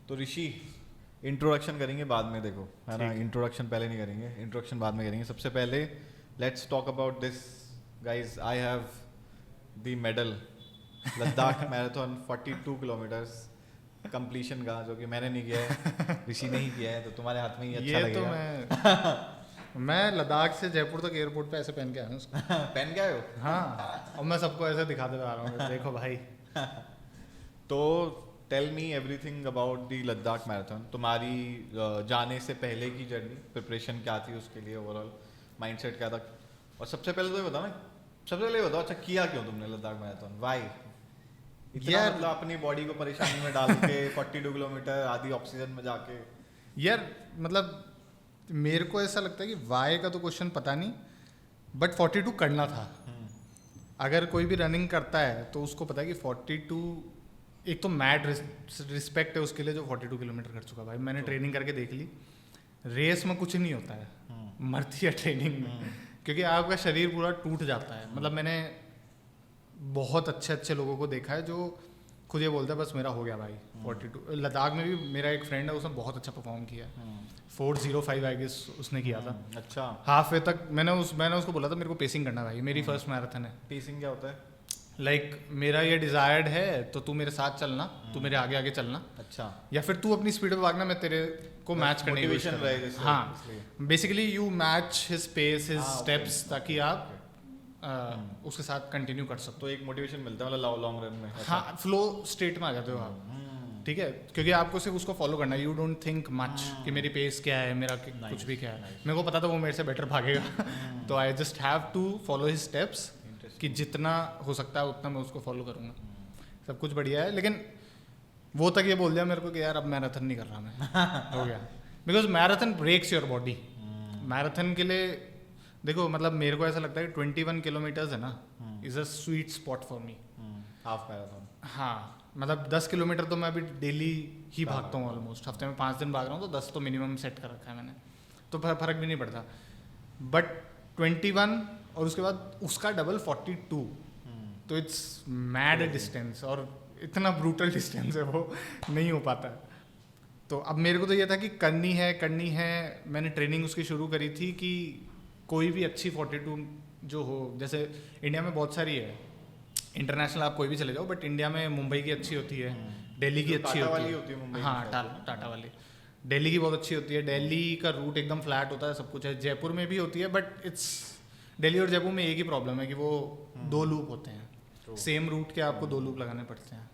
तो ऋषि इंट्रोडक्शन करेंगे बाद में, देखो है ना, इंट्रोडक्शन पहले नहीं करेंगे, इंट्रोडक्शन बाद में करेंगे। सबसे पहले let's talk about this guys. I have the medal Ladakh marathon 42 kilometres completion का, जो कि मैंने नहीं किया है, ऋषि ने ही किया है, तो तुम्हारे हाथ में ही अच्छा लगेगा। तो मैं लद्दाख से जयपुर तक एयरपोर्ट पे ऐसे पहन के आया हूँ उसको। पहन के आए हो? हाँ, और मैं सबको ऐसे दिखाते जा रहा हूँ, देखो भाई। तो tell me everything about the Ladakh marathon. तुम्हारी जाने से पहले की जर्नी, प्रिपरेशन क्या थी उसके लिए, ओवरऑल माइंडसेट क्या था? और सबसे पहले तो ये बताओ ना, सबसे पहले ये बताओ, अच्छा किया क्यों तुमने लद्दाख मैराथन, वाई? इतना मतलब अपनी बॉडी को परेशानी में डाल के 42 किलोमीटर आधी ऑक्सीजन में जाके। यार मतलब मेरे को ऐसा लगता है कि वाई का तो क्वेश्चन पता नहीं, बट 42 करना था। अगर कोई भी रनिंग करता है तो उसको पता है कि 42, एक तो मैड रिस्पेक्ट है उसके लिए जो 42 किलोमीटर कर चुका। भाई मैंने ट्रेनिंग करके देख ली, रेस में कुछ नहीं होता है, मरती है ट्रेनिंग में, क्योंकि आपका शरीर पूरा टूट जाता है। मतलब मैंने बहुत अच्छे अच्छे लोगों को देखा है जो खुद ये बोलता है बस मेरा हो गया भाई 42। लद्दाख में भी मेरा एक फ्रेंड है, उसने बहुत अच्छा परफॉर्म किया, 4:05 आई गेस उसने किया था। अच्छा, हाफ वे तक मैंने उसको बोला था मेरे को पेसिंग करना भाई, मेरी फर्स्ट मैराथन है। पेसिंग क्या होता है? लाइक मेरा ये डिजायर्ड है तो तू मेरे साथ चलना, तू मेरे आगे आगे चलना, अच्छा, या फिर तू अपनी स्पीड पे भागना, मैं तेरे को मैच करने की कोशिश करूंगा। हाँ, basically you match his pace, his steps, ताकि आप उसके साथ कंटिन्यू कर सकते तो एक मोटिवेशन मिलता है मतलब लॉन्ग रन में। हो। हाँ, फ्लो स्टेट में आ जाते हो आप, ठीक है, क्योंकि आपको सिर्फ उसको फॉलो करना है। यू डोंट थिंक मच कि मेरी पेस क्या है, मेरा कुछ भी क्या है। मेरे को पता था वो मेरे से बेटर भागेगा, तो I just have to follow his steps, कि जितना हो सकता है उतना मैं उसको फॉलो करूँगा। सब कुछ बढ़िया है, लेकिन वो तक ये बोल दिया मेरे को कि यार अब मैराथन नहीं कर रहा मैं, हो गया। Because marathon breaks your body. Marathon के लिए देखो, मतलब मेरे को ऐसा लगता है कि 21 किलोमीटर्स है ना, is a sweet spot for me. Half marathon, हाँ, मतलब 10 किलोमीटर तो मैं अभी डेली ही भागता हूँ ऑलमोस्ट। हफ्ते में 5 दिन भाग रहा हूँ, तो 10 तो मिनिमम सेट कर रखा है मैंने, तो फर्क भी नहीं पड़ता। बट 21 और उसके बाद उसका डबल 42, तो इट्स मैड डिस्टेंस, और इतना ब्रूटल डिस्टेंस है वो, नहीं हो पाता। तो अब मेरे को तो ये था कि करनी है। मैंने ट्रेनिंग उसकी शुरू करी थी कि कोई भी अच्छी 42 जो हो, जैसे इंडिया में बहुत सारी है, इंटरनेशनल आप कोई भी चले जाओ, बट इंडिया में मुंबई की अच्छी होती है, दिल्ली की अच्छी होती है मुंबई। हाँ, टाटा वाली। दिल्ली की बहुत अच्छी होती है, दिल्ली का रूट एकदम फ्लैट होता है, सब कुछ है। जयपुर में भी होती है, बट इट्स दिल्ली और जयपुर में एक ही प्रॉब्लम है कि वो 2 लूप होते हैं, सेम रूट के आपको 2 लूप लगाने पड़ते हैं।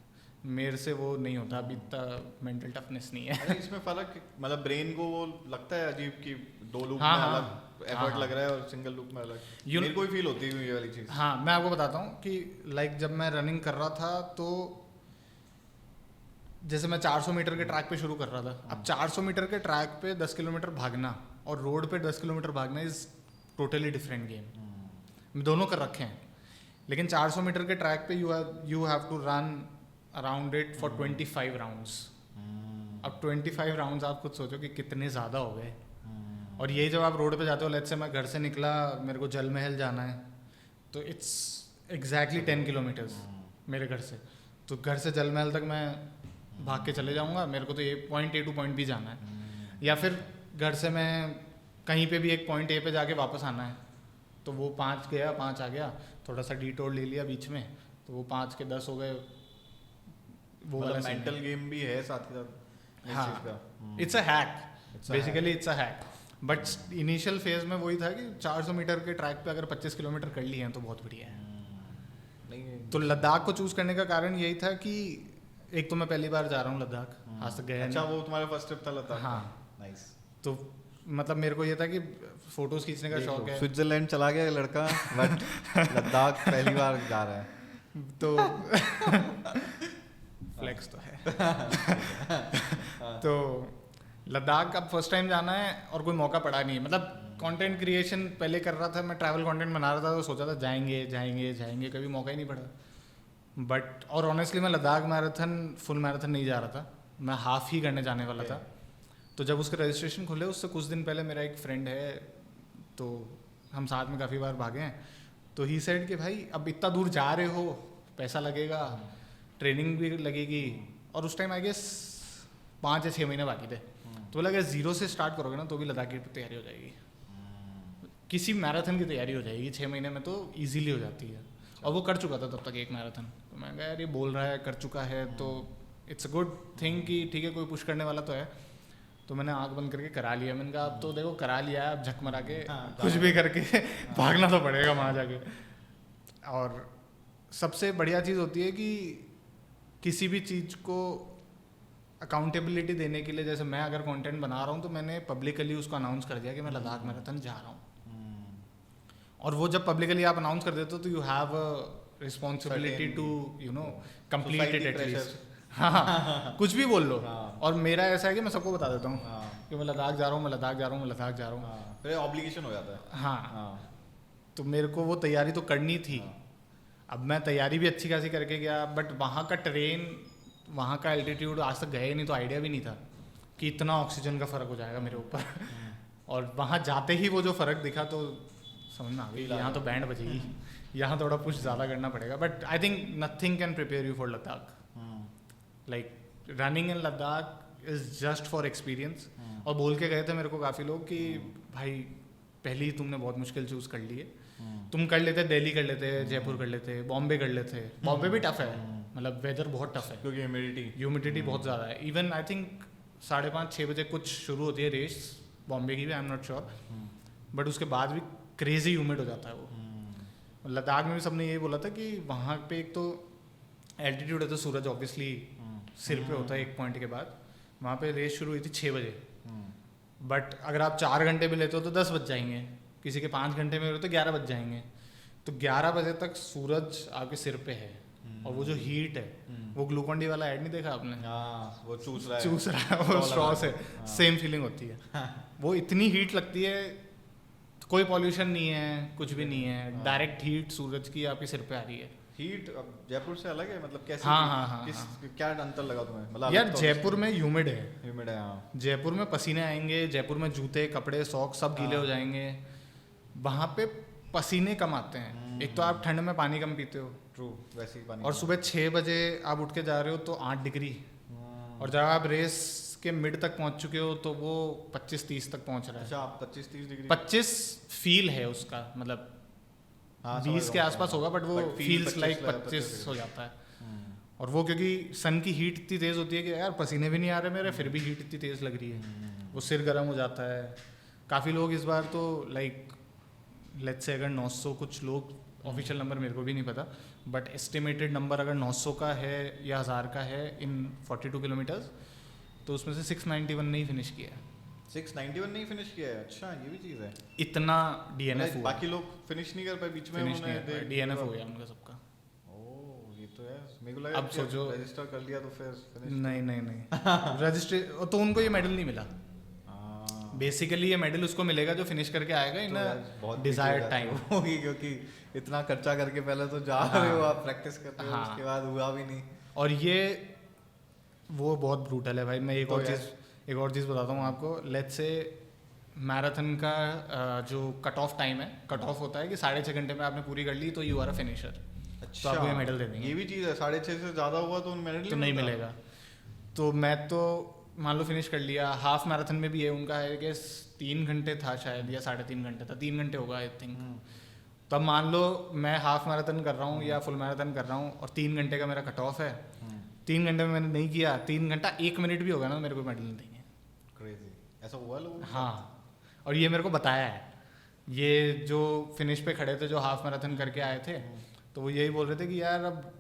मेरे से वो नहीं होता, अभी इतना मेंटल टफनेस नहीं है। अरे इसमें फर्क, मतलब ब्रेन को वो लगता है अजीब कि 2 लूप हाँ, में हाँ, अलग एफर्ट लग रहा है और सिंगल लूप में अलग। मेरे को भी फील होती है ये वाली चीज। हाँ, मैं आपको बताता हूँ कि लाइक जब मैं रनिंग कर रहा था, तो जैसे मैं 400 मीटर के ट्रैक पे शुरू कर रहा था। अब 400 मीटर के ट्रैक पे 10 किलोमीटर भागना और रोड पे 10 किलोमीटर भागना इज टोटली डिफरेंट गेम। दोनों कर रखे हैं, लेकिन 400 मीटर के ट्रैक पे you have to run around it for 25 rounds. अब 25 राउंड्स आप खुद सोचो कि कितने ज़्यादा हो गए। और यही जब आप रोड पे जाते हो, लेट्स से मैं घर से निकला, मेरे को जल महल जाना है, तो इट्स एग्जैक्टली 10 किलोमीटर्स मेरे घर से। तो घर से जल महल तक मैं भाग के चले जाऊंगा, मेरे को तो ये point A two point B जाना है, या फिर घर से मैं कहीं पे भी एक पॉइंट A पे जाके वापस आना है, तो वो 5 गया 5 आ गया, थोड़ा सा डिटोर ले लिया बीच में, तो वो 5 के 10 हो गए। वो वाला मेंटल गेम भी है साथ ही साथ। हाँ, it's a hack, basically it's a hack. But initial phase में वही था कि 400 मीटर के ट्रैक पे अगर 25 किलोमीटर कर लिए हैं तो बहुत बढ़िया है। तो लद्दाख को चूज करने का कारण यही था कि एक तो मैं पहली बार जा रहा हूँ लद्दाख, आज तक गया नहीं। अच्छा, वो तुम्हारा फर्स्ट ट्रिप था लद्दाख? हाँ, नाइस। तो मतलब मेरे को ये था कि फोटोज खींचने का शौक है। स्विट्जरलैंड चला गया लड़का, बट लद्दाख पहली बार जा रहा है, तो फ्लेक्स तो है। तो लद्दाख अब फर्स्ट टाइम जाना है और कोई मौका पड़ा नहीं। मतलब कंटेंट क्रिएशन पहले कर रहा था, मैं ट्रैवल कंटेंट बना रहा था, तो सोचा था जाएंगे, कभी मौका ही नहीं पड़ा। बट और ऑनेस्टली मैं लद्दाख मैराथन फुल मैराथन नहीं जा रहा था, मैं हाफ ही करने जाने वाला था। तो जब उसके रजिस्ट्रेशन खुले उससे कुछ दिन पहले मेरा एक फ्रेंड है, तो हम साथ में काफ़ी बार भागे हैं, तो ही सेड कि भाई अब इतना दूर जा रहे हो, पैसा लगेगा, ट्रेनिंग भी लगेगी, और उस टाइम आई गेस 5 या 6 महीने बाकी थे, तो बोला अगर 0 से स्टार्ट करोगे ना तो भी लद्दाख की तैयारी हो जाएगी, किसी मैराथन की तैयारी हो जाएगी 6 महीने में तो ईजिली हो जाती है। और वो कर चुका था तब तक एक मैराथन, तो मैं कहा यार ये बोल रहा है कर चुका है तो इट्स अ गुड थिंग कि ठीक है कोई पुश करने वाला तो है। तो मैंने आंख बंद करके करा लिया, मैंने कहा अब तो देखो करा लिया है, अब झक मरा के कुछ भी करके भागना तो पड़ेगा वहाँ जाके। और सबसे बढ़िया चीज़ होती है कि किसी भी चीज़ को अकाउंटेबिलिटी देने के लिए, जैसे मैं अगर कंटेंट बना रहा हूँ तो मैंने पब्लिकली उसको अनाउंस कर दिया कि मैं लद्दाख मैराथन जा रहा हूँ। और वो जब पब्लिकली आप अनाउंस कर देते हो तो you have a responsibility to you know complete it at least. हाँ कुछ भी बोल लो। और मेरा ऐसा है कि मैं सबको बता देता हूँ कि मैं लद्दाख जा रहा हूँ, मैं लद्दाख जा रहा हूँ, मैं लद्दाख जा रहा हूँ। फिर ऑब्लिगेशन हो जाता है। हाँ तो मेरे को वो तैयारी तो करनी थी। अब मैं तैयारी भी अच्छी खासी करके गया, बट वहाँ का ट्रेन, वहाँ का एल्टीट्यूड आज तक गए नहीं तो आइडिया भी नहीं था कि इतना ऑक्सीजन का फ़र्क हो जाएगा मेरे ऊपर। और वहाँ जाते ही वो जो फ़र्क दिखा तो समझ में आ गई यहाँ तो बैंड बजेगी, यहाँ थोड़ा पुश ज़्यादा करना पड़ेगा। But I think nothing can prepare you for Ladakh. Like running in Ladakh is just for experience. और बोल के गए थे मेरे को काफ़ी लोग कि भाई पहले ही तुमने बहुत मुश्किल चूज़ कर ली है, तुम कर लेते दिल्ली कर लेते, जयपुर कर लेते, बॉम्बे कर लेते। बॉम्बे भी टफ है, मतलब वेदर बहुत टफ है क्योंकि ह्यूमिडिटी बहुत ज़्यादा है। इवन आई थिंक 5:30-6 बजे कुछ शुरू होती है रेस बॉम्बे की भी, I am not sure, but उसके बाद भी क्रेजी ह्यूमिड हो जाता है वो। लद्दाख में भी सबने यही बोला था कि वहाँ पे एक तो एल्टीट्यूड है तो सूरज ऑब्वियसली सिर पे होता है एक पॉइंट के बाद। वहाँ पे रेस शुरू हुई थी 6 बजे, बट अगर आप 4 घंटे भी लेते हो तो 10 बज जाएंगे, किसी के 5 घंटे में हो तो 11 बज जाएंगे। तो 11 बजे तक सूरज आपके सिर पे है और वो जो हीट है, वो ग्लूकॉन डी वाला ऐड नहीं देखा आपने? वो चूस रहा है वो स्ट्रॉ से, सेम फीलिंग होती है। वो इतनी हीट लगती है, कोई पॉल्यूशन नहीं है, कुछ भी नहीं है, डायरेक्ट हीट सूरज की आपके सिर पे आ रही है। हीट जयपुर से अलग है, मतलब कैसे? हाँ। क्या अंतर लगा तुम्हें? मतलब यार जयपुर में ह्यूमिड है, हाँ। जयपुर में पसीने आएंगे, जयपुर में जूते कपड़े सॉक्स सब गीले हो जाएंगे। वहाँ पे पसीने कम आते हैं, एक तो आप ठंड में पानी कम पीते हो, ट्रू, वैसे ही पानी। और सुबह 6 बजे आप उठ के जा रहे हो तो 8 डिग्री, और जब आप रेस के मिड तक पहुंच चुके हो तो वो 25-30 तक पहुंच रहा है। अच्छा, 25-30 डिग्री? 25 फील है उसका, मतलब 20 के आसपास होगा, बट वो फील्स लाइक 25 हो जाता है। और वो क्योंकि सन की हीट इतनी तेज़ होती है कि यार पसीने भी नहीं आ रहे मेरे, फिर भी हीट इतनी तेज़ लग रही है, वो सिर गर्म हो जाता है। काफ़ी लोग इस बार तो लाइक लेट्स से अगर 900, कुछ लोग ऑफिशियल नंबर मेरे को भी नहीं पता, बट एस्टिमेटेड नंबर अगर 900 का है या 1000 का है इन 42 किलोमीटर्स, तो उसमें से 691 नहीं फिनिश किया है। 691 नहीं फिनिश किया है? अच्छा, ये भी चीज़ है। इतना डीएनएफ हुआ, बाकी लोग फिनिश नहीं कर पाए बीच में, उन्होंने डीएनएफ हो गया उनका सबका। ओह, ये तो है। मेरे को लगा अब सोचो रजिस्टर कर लिया तो फिर फिनिश। नहीं रजिस्ट्रे तो उनको ये मेडल नहीं मिला। बेसिकली ये मेडल उसको मिलेगा जो फिनिश करके आएगा इन डिजायर्ड टाइम होगी, क्योंकि इतना खर्चा करके पहले तो जा रहे हो आप, प्रैक्टिस कर रहे हो, उसके बाद हुआ भी नहीं। और ये वो बहुत ब्रूटल है भाई। मैं एक और चीज़ बताता हूँ आपको। लेट्स से मैराथन का जो कट ऑफ टाइम है, कट ऑफ होता है कि 6.5 घंटे में आपने पूरी कर ली तो यू आर अ फिनिशर। अच्छा, तो आपको ये मेडल दे देंगे। ये भी चीज़ है, 6.5 से ज़्यादा हुआ तो मेडल तो नहीं मिलेगा। तो मैं तो मान लो फिनिश कर लिया। हाफ मैराथन में भी ये उनका है कि 3 घंटे था शायद, या 3.5 घंटे था, 3 घंटे होगा आई थिंक। तब मान लो मैं हाफ मैराथन कर रहा हूँ या फुल मैराथन कर रहा हूँ और 3 घंटे का मेरा कट ऑफ है, 3 घंटे में मैंने नहीं किया, 3 घंटा 1 मिनट भी होगा ना, मेरे को मेडल नहीं देंगे। क्रेजी, ऐसा हुआ लोगों को? हाँ, और ये मेरे को बताया है। ये जो फिनिश पे खड़े थे, जो हाफ मैराथन करके आए थे, तो वो यही बोल रहे थे कि यार अब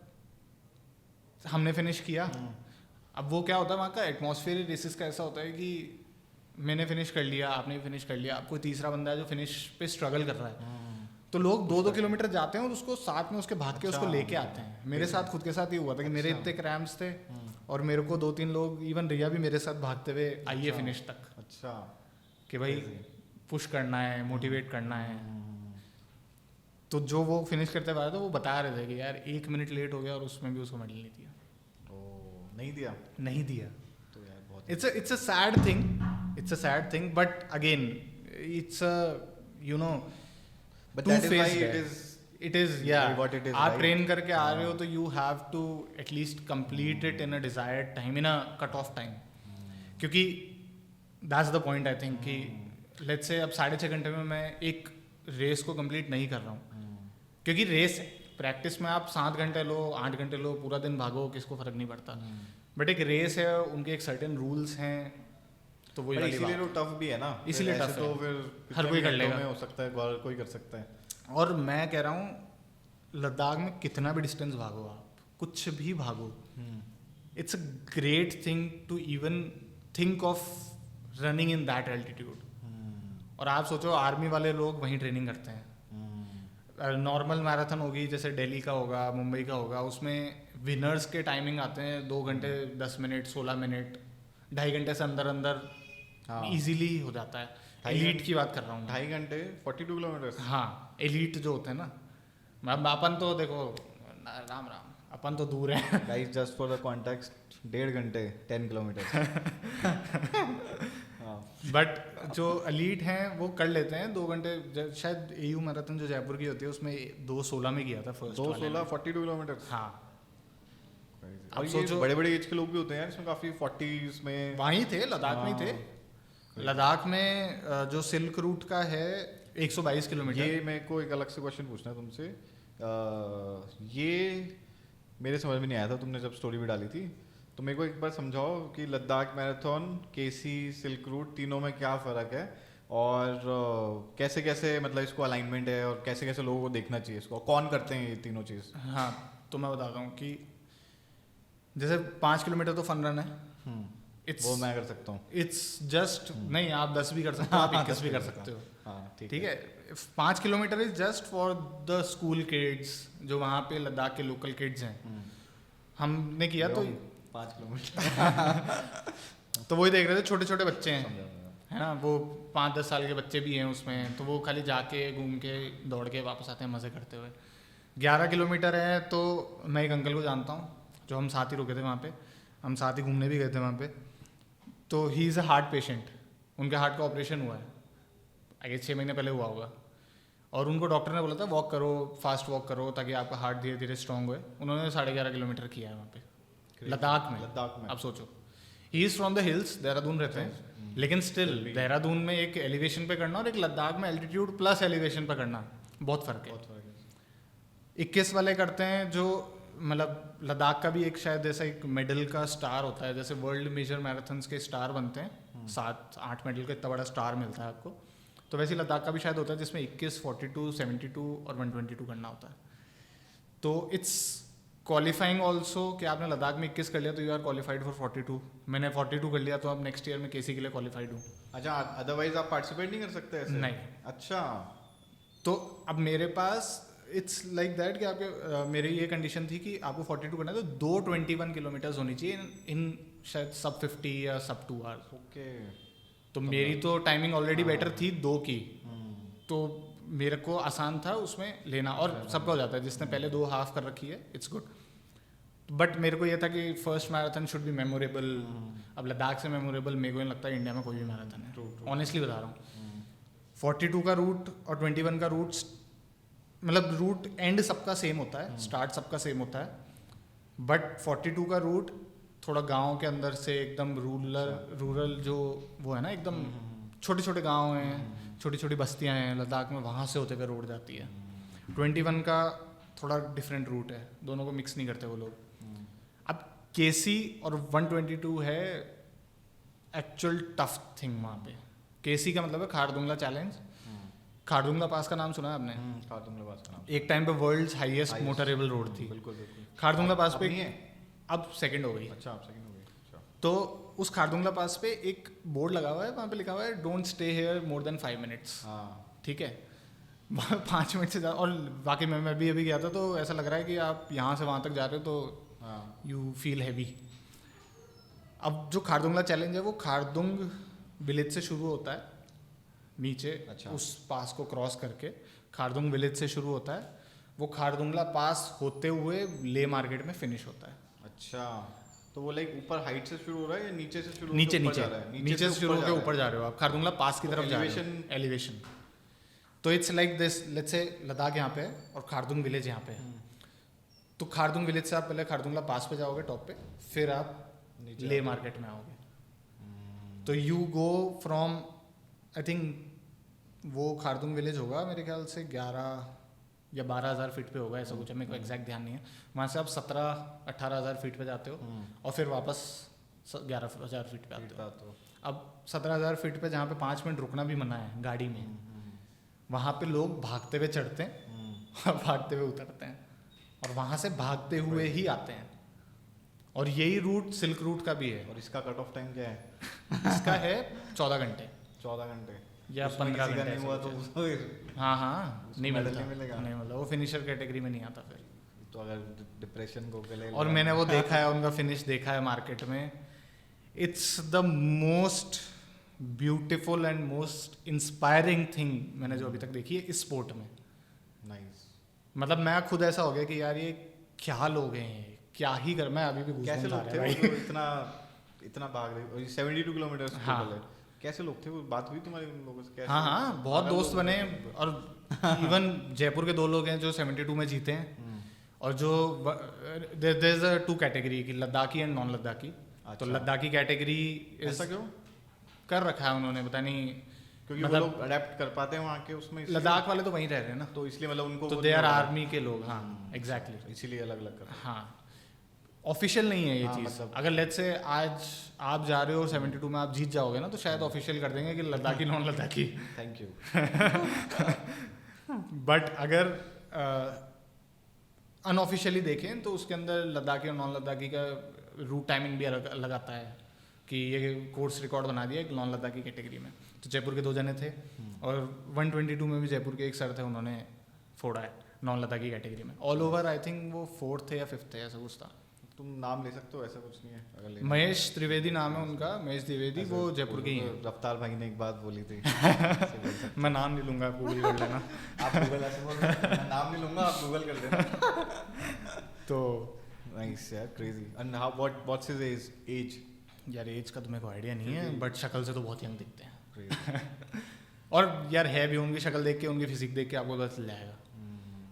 हमने फिनिश किया। अब वो क्या होता है, वहाँ का एटमॉस्फेयर रेसिस का ऐसा होता है कि मैंने फिनिश कर लिया, आपने भी फिनिश कर लिया, अब कोई तीसरा बंदा है जो फिनिश पे स्ट्रगल कर रहा है, तो लोग 2-2 किलोमीटर जाते हैं और उसको साथ में उसके भाग के उसको लेके आते हैं। मेरे साथ खुद के साथ ये हुआ था कि मेरे इतने क्रैम्प्स थे और मेरे को 2-3 लोग, इवन रिया भी मेरे साथ भागते हुए आई है फिनिश तक। अच्छा, कि भाई पुश करना है, मोटिवेट करना है। तो जो वो फिनिश करते हुए आया था वो बता रहे थे कि यार 1 मिनट लेट हो गया और उसमें भी उसको मेडल नहीं दिया। नहीं दिया। तो यार बहुत it's a sad thing, but again it's a you know but that is why it is yeah what it is, आप right? ट्रेन करके आ रहे हो तो you have to at least complete it in a desired time, in a cut off time. क्योंकि that's the point I think कि let's say अब 6.5 घंटे में मैं एक रेस को कंप्लीट नहीं कर रहा हूँ, क्योंकि रेस प्रैक्टिस में आप 7 घंटे लो 8 घंटे लो पूरा दिन भागो किसको फर्क नहीं पड़ता, बट एक रेस है उनके एक सर्टेन रूल्स हैं, तो वही वाली इसीलिए बात। तो टफ भी है ना, इसीलिए फिर tough ऐसे तो है। फिर हर कितने कोई भी कर घंटों लेगा। में हो सकता है, कोई कर सकता है। और मैं कह रहा हूँ लद्दाख में कितना भी डिस्टेंस भागो आप, कुछ भी भागो, it's a great thing to even think of running in that altitude. और आप सोचो आर्मी वाले लोग वहीं ट्रेनिंग करते हैं। नॉर्मल मैराथन होगी जैसे दिल्ली का होगा, मुंबई का होगा, उसमें विनर्स के टाइमिंग आते हैं 2 घंटे 10 मिनट 16 मिनट, 2.5 घंटे से अंदर अंदर हाँ। इजीली हो जाता है। 2.5 एलीट की बात कर रहा हूँ मैं। 2.5 घंटे 42 किलोमीटर। हाँ एलीट जो होते हैं ना, अपन तो देखो राम राम अपन तो दूर हैं। Guys just for the context 1.5 घंटे 10 किलोमीटर। बट जो एलीट हैं वो कर लेते हैं 2 घंटे। शायद एयू मैराथन जो जयपुर की होती है उसमें 2:16 में किया था फर्स्ट 2:16 42 किलोमीटर। हाँ और अब ये सोचो बड़े बड़े एज के लोग भी होते हैं यार इसमें, काफी 40s में। वहीं थे लद्दाख में ही थे। लद्दाख में जो सिल्क रूट का है 122 किलोमीटर। ये मेरे को एक अलग से क्वेश्चन पूछना है तुमसे। ये मेरे समझ में नहीं आया था, तुमने जब स्टोरी भी डाली थी, तो मेरे को एक बार समझाओ कि लद्दाख मैराथन, केसी, सिल्क रूट तीनों में क्या फ़र्क है, और कैसे कैसे मतलब इसको अलाइनमेंट है, और कैसे कैसे लोगों को देखना चाहिए इसको, कौन करते हैं ये तीनों चीज़। हाँ तो मैं बताता हूँ कि जैसे 5 किलोमीटर तो फन रन है। वो मैं कर सकता हूँ। इट्स जस्ट नहीं, आप 10 भी कर सकते हो, आप 21 भी कर सकते हो। हाँ ठीक है 5 kilometre is just for the school kids जो वहाँ पे लद्दाख के लोकल किड्स हैं। हमने किया तो 5 किलोमीटर तो वही देख रहे थे, छोटे छोटे बच्चे हैं है ना, वो 5-10 साल के बच्चे भी हैं उसमें, तो वो खाली जाके घूम के दौड़ के वापस आते हैं मज़े करते हुए। 11 किलोमीटर है तो मैं एक अंकल को जानता हूँ जो हम साथ ही रुके थे वहाँ पे, हम साथ ही घूमने भी गए थे वहाँ पे। तो he is a heart patient, उनके हार्ट का ऑपरेशन हुआ है आई गेस 6 महीने पहले हुआ होगा, और उनको डॉक्टर ने बोला था वॉक करो, फास्ट वॉक करो ताकि आपका हार्ट धीरे धीरे स्ट्रॉन्ग होए। उन्होंने 11.5 किलोमीटर किया है वहाँ पे लद्दाख में। अब सोचो he is from the hills, Dehradun रहते हैं, लेकिन स्टिल देहरादून में एक एलिवेशन पे करना और एक लद्दाख में एल्टीट्यूड प्लस एलिवेशन पे करना बहुत फ़र्क है। 21 वाले करते हैं जो मतलब लद्दाख का भी एक शायद जैसा एक मेडल का स्टार होता है, जैसे वर्ल्ड मेजर मैराथन्स के स्टार बनते हैं 7-8 मेडल का इतना बड़ा स्टार मिलता है आपको, तो वैसे ही लद्दाख का भी शायद होता है जिसमें 21, 42, 72 और 122 करना होता है। तो इट्स क्वालिफाइंग ऑल्सो कि आपने लद्दाख में 21 कर लिया तो यू आर क्वालिफाइड फॉर 42। मैंने 42 कर लिया तो अब नेक्स्ट ईयर में केसी के लिए क्वालिफाइड हूँ। अच्छा, अदरवाइज आप पार्टिसिपेट नहीं कर सकते ऐसे? नहीं। अच्छा, तो अब मेरे पास इट्स लाइक दैट कि आपके मेरी ये कंडीशन थी कि आपको 42 करना है तो 2:21 किलोमीटर्स होनी चाहिए इन शायद सब 50 या सब 2 आवर्स। ओके। तो मेरी तो टाइमिंग ऑलरेडी बेटर थी 2 की, तो मेरे को आसान था उसमें लेना, और सबका हो जाता है जिसने पहले 2 हाफ कर रखी है, इट्स गुड। बट मेरे को ये था कि first marathon should be memorable. अब लद्दाख से मेमोरेबल मेरे को नहीं लगता इंडिया में कोई भी मैराथन है, ऑनेस्टली बता रहा हूँ। 42 का रूट और 21 का रूट, मतलब रूट एंड सबका सेम होता है, स्टार्ट सबका सेम होता है, बट 42 का रूट थोड़ा गांव के अंदर से एकदम रूरल जो वो है ना, एकदम छोटे छोटे गांव हैं, छोटी छोटी बस्तियां हैं लद्दाख में, वहाँ से होते हुए रोड जाती है। 21 का थोड़ा डिफरेंट रूट है, दोनों को मिक्स नहीं करते वो लोग। अब केसी और 122 है एक्चुअल टफ थिंग वहाँ पे। केसी का मतलब है खारदुंगला चैलेंज। खारदुंगला पास का नाम सुना है आपने? खारदुंगला पास का नाम एक टाइम पे वर्ल्ड्स हाईएस्ट मोटरेबल रोड थी। बिल्कुल बिल्कुल। खारदुंगला पास अब पे नहीं है? अब सेकंड हो गई। अच्छा, आप सेकंड हो गई। अच्छा। तो उस खारदुंगला पास पे एक बोर्ड लगा हुआ है, वहाँ पे लिखा हुआ है don't stay here more than 5 minutes. हाँ, ठीक है 5 मिनट से ज़्यादा, और बाकी मैं भी अभी गया था तो ऐसा लग रहा है कि आप यहाँ से वहाँ तक जा रहे हो तो यू फील हैवी। अब जो खारदुंगला चैलेंज है वो खारदुंग विलेज से शुरू होता है नीचे। अच्छा। उस पास को क्रॉस करके खारदुंग विलेज से शुरू होता है, वो खारदुंगला पास होते हुए ले मार्केट में फिनिश होता है। अच्छा, तो वो लाइक ऊपर हाइट से शुरू हो रहा है या नीचे से शुरू नीचे होकर नीचे ऊपर जा रहा है? नीचे से शुरू होकर ऊपर जा रहे हो आप, खारदुंगला पास की तरफ जा रहे हो, एलिवेशन। तो it's like this, let's say Ladakh यहाँ पे है और खारदुंग विलेज यहाँ पे है। तो खारदुंग विलेज से आप पहले खारदुंगला पास पे जाओगे टॉप पे, फिर आप ले मार्केट में आओगे। तो you go from I think वो खारदुंग विलेज होगा मेरे ख्याल से 11 या 12,000 फीट पे होगा, ऐसा कुछ है, मेरे को एग्जैक्ट ध्यान नहीं है। वहाँ से आप 17-18,000 फीट पे जाते हो और फिर वापस 11,000 फीट पे आते हो। तो अब 17,000 फीट पे जहाँ पे 5 मिनट रुकना भी मना है गाड़ी में, वहाँ पे लोग भागते हुए चढ़ते हैं और भागते हुए उतरते हैं और वहाँ से भागते हुए ही आते हैं। और यही रूट सिल्क रूट का भी है। और इसका कट ऑफ टाइम क्या है? इसका है 14 घंटे 14 घंटे या 15 घंटे नहीं हुआ तो हाँ हाँ नहीं medal मिलता, नहीं मिलेगा। नहीं मिलता, वो फिनिशर कैटेगरी में नहीं आता फिर। तो अगर डिप्रेशन को गले और मैंने वो देखा है, उनका फिनिश देखा है मार्केट में। It's the most beautiful and most inspiring thing मैंने जो अभी तक देखी है इस स्पोर्ट में। नाइस। मतलब मैं खुद ऐसा हो गया कि यार ये क्या लोग हैं, ये क्या ही कर, मैं अभी भी कैसे लोग थे वो जो इतना भाग रहे? और 72 किलोमीटर हाँ। कैसे लोग थे वो? बात हुई तुम्हारी उन लोगों से? कैसे? हाँ हाँ बहुत दोस्त बने। और इवन जयपुर के 2 लोग हैं जो 72 में जीते हैं। और जो देयर इज अ 2 कैटेगरी की, लद्दाखी एंड नॉन लद्दाखी। तो लद्दाखी कैटेगरी ऐसा क्यों कर रखा है उन्होंने, पता नहीं, क्योंकि मतलब वो लोग अडेप्ट कर पाते हैं वहाँ के उसमें। लद्दाख वाले तो वहीं रह रहे हैं ना, तो इसलिए मतलब उनको तो दे आर आर्मी के लोग। हाँ एग्जैक्टली, इसीलिए अलग अलग कर। हाँ ऑफिशियल नहीं है ये हाँ, चीज़। मतलब अगर लेट्स से आज आप जा रहे हो 72 में आप जीत जाओगे ना, तो शायद ऑफिशियल कर देंगे कि Ladakhi non Ladakhi. Thank you. But अगर अनऑफिशियली देखें तो उसके अंदर लद्दाखी और नॉन लद्दाखी का रूट टाइमिंग भी अलग अलग आता है कि ये कोर्स रिकॉर्ड बना दिया एक नॉन लद्दाखी कैटेगरी में। तो जयपुर के 2 जने थे और 122 में भी जयपुर के एक सर थे, उन्होंने फोड़ा है नॉन लद्दाखी कैटेगरी में। ऑल ओवर आई थिंक वो 4th थे या 5th थे, ऐसा कुछ था। तुम नाम ले सकते हो, ऐसा कुछ नहीं है अगर लेना। महेश त्रिवेदी नाम है उनका, महेश द्विवेदी, वो जयपुर के ही हैं। रफ्तार भाई ने एक बात बोली थी। मैं नाम नहीं लूंगा, आप गूगल कर लेना। आप गूगल ऐसे बोल रहे हैं, मैं नाम नहीं लूंगा, आप गूगल कर देना। तो नाइस यार, crazy. And how what's his age? यार एज का तो मेरे को आइडिया नहीं है, बट शक्ल से तो बहुत यंग दिखते हैं। और यार है भी, उनकी शक्ल देख के, उनकी फिजिक देख के आपको पता चल जाएगा।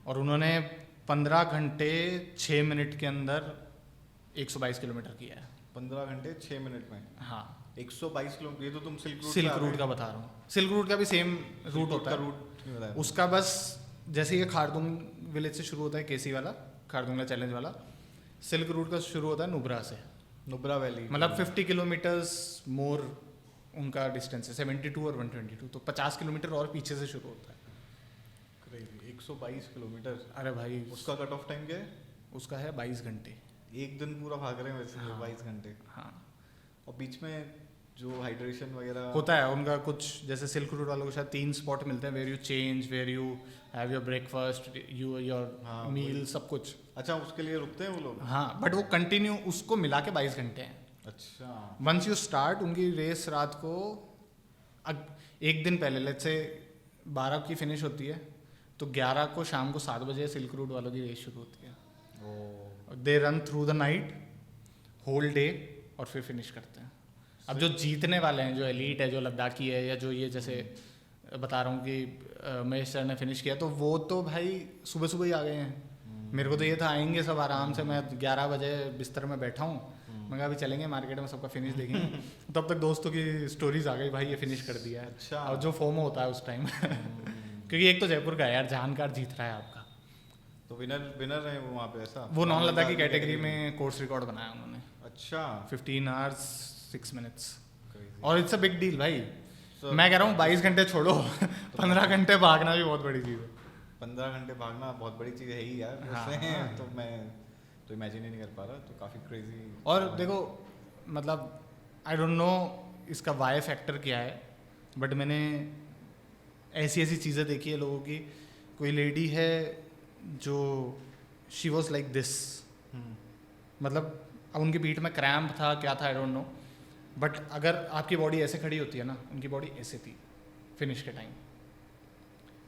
और उन्होंने 15 घंटे 6 मिनट के अंदर 122 किलोमीटर किया है। 15 घंटे 6 मिनट में? हाँ 122 किलोमीटर। ये तो तुम सिल्क रूट का बता रहा हूँ। सिल्क रूट का भी सेम रूट होता है। रूट नहीं बताया उसका बस जैसे ये खारदुंग विलेज से शुरू होता है, केसी वाला खारदुंगला चैलेंज वाला, सिल्क रूट का शुरू होता है नुब्रा से। नुब्रा वैली मतलब 50 किलोमीटर्स मोर उनका डिस्टेंस है, 72 और 122, तो 50 किलोमीटर और पीछे से शुरू होता है। 122 किलोमीटर। अरे भाई उसका कट ऑफ टाइम क्या है? उसका है 22 घंटे। एक दिन पूरा भाग रहे हैं वैसे। हाँ। 22 घंटे। हाँ और बीच में जो हाइड्रेशन वगैरह होता है उनका कुछ, जैसे सिल्क रूट वालों को शायद 3 स्पॉट मिलते हैं, where you change, where you have your breakfast, your meal, सब कुछ। अच्छा, उसके लिए रुकते हैं वो लोग? हाँ बट वो कंटिन्यू उसको मिला के 22 घंटे हैं। अच्छा। वंस यू स्टार्ट, उनकी रेस रात को एक दिन पहले, लेट्स से 12 की फिनिश होती है, तो 11 को शाम को 7 बजे सिल्क रूट वालों की रेस शुरू होती है। They run through the night whole day और फिर फिनिश करते हैं। अब जो जीतने वाले हैं, जो एलीट है, जो लद्दाखी है, या जो ये जैसे बता रहा हूँ कि महेश सर ने फिनिश किया, तो वो तो भाई सुबह सुबह ही आ गए हैं। मेरे को तो ये था आएंगे सब आराम से, मैं 11 बजे बिस्तर में बैठा हूँ, मैं कहा अभी चलेंगे मार्केट में, सबका फिनिश देखेंगे। तब तक दोस्तों की स्टोरीज आ गई, भाई ये फिनिश कर दिया है। अच्छा। और जो फोमो होता है उस टाइम क्योंकि एक तो जयपुर का है यार, जानकार जीत रहा है आपका, तो विनर है वो वहाँ पे? ऐसा वो नॉन लद्दाखी कैटेगरी में कोर्स रिकॉर्ड बनाया उन्होंने। अच्छा। 15 hours 6 minutes। और इट्स अ बिग डील भाई। So, मैं कह रहा हूँ 22 घंटे छोड़ो 15 घंटे भागना भी बहुत बड़ी चीज़ है। 15 घंटे भागना बहुत बड़ी चीज़ है ही यार। हाँ, वैसे हाँ। तो मैं तो इमेजिन ही नहीं कर पा रहा, तो काफ़ी क्रेजी। और देखो मतलब आई डोंट नो इसका वाई फैक्टर क्या है, बट मैंने ऐसी ऐसी चीज़ें देखी है लोगों की। कोई लेडी है जो शी वॉज लाइक दिस, मतलब अब उनकी पीठ में क्रैम्प था, क्या था आई डोंट नो, बट अगर आपकी बॉडी ऐसे खड़ी होती है ना, उनकी बॉडी ऐसे थी फिनिश के time.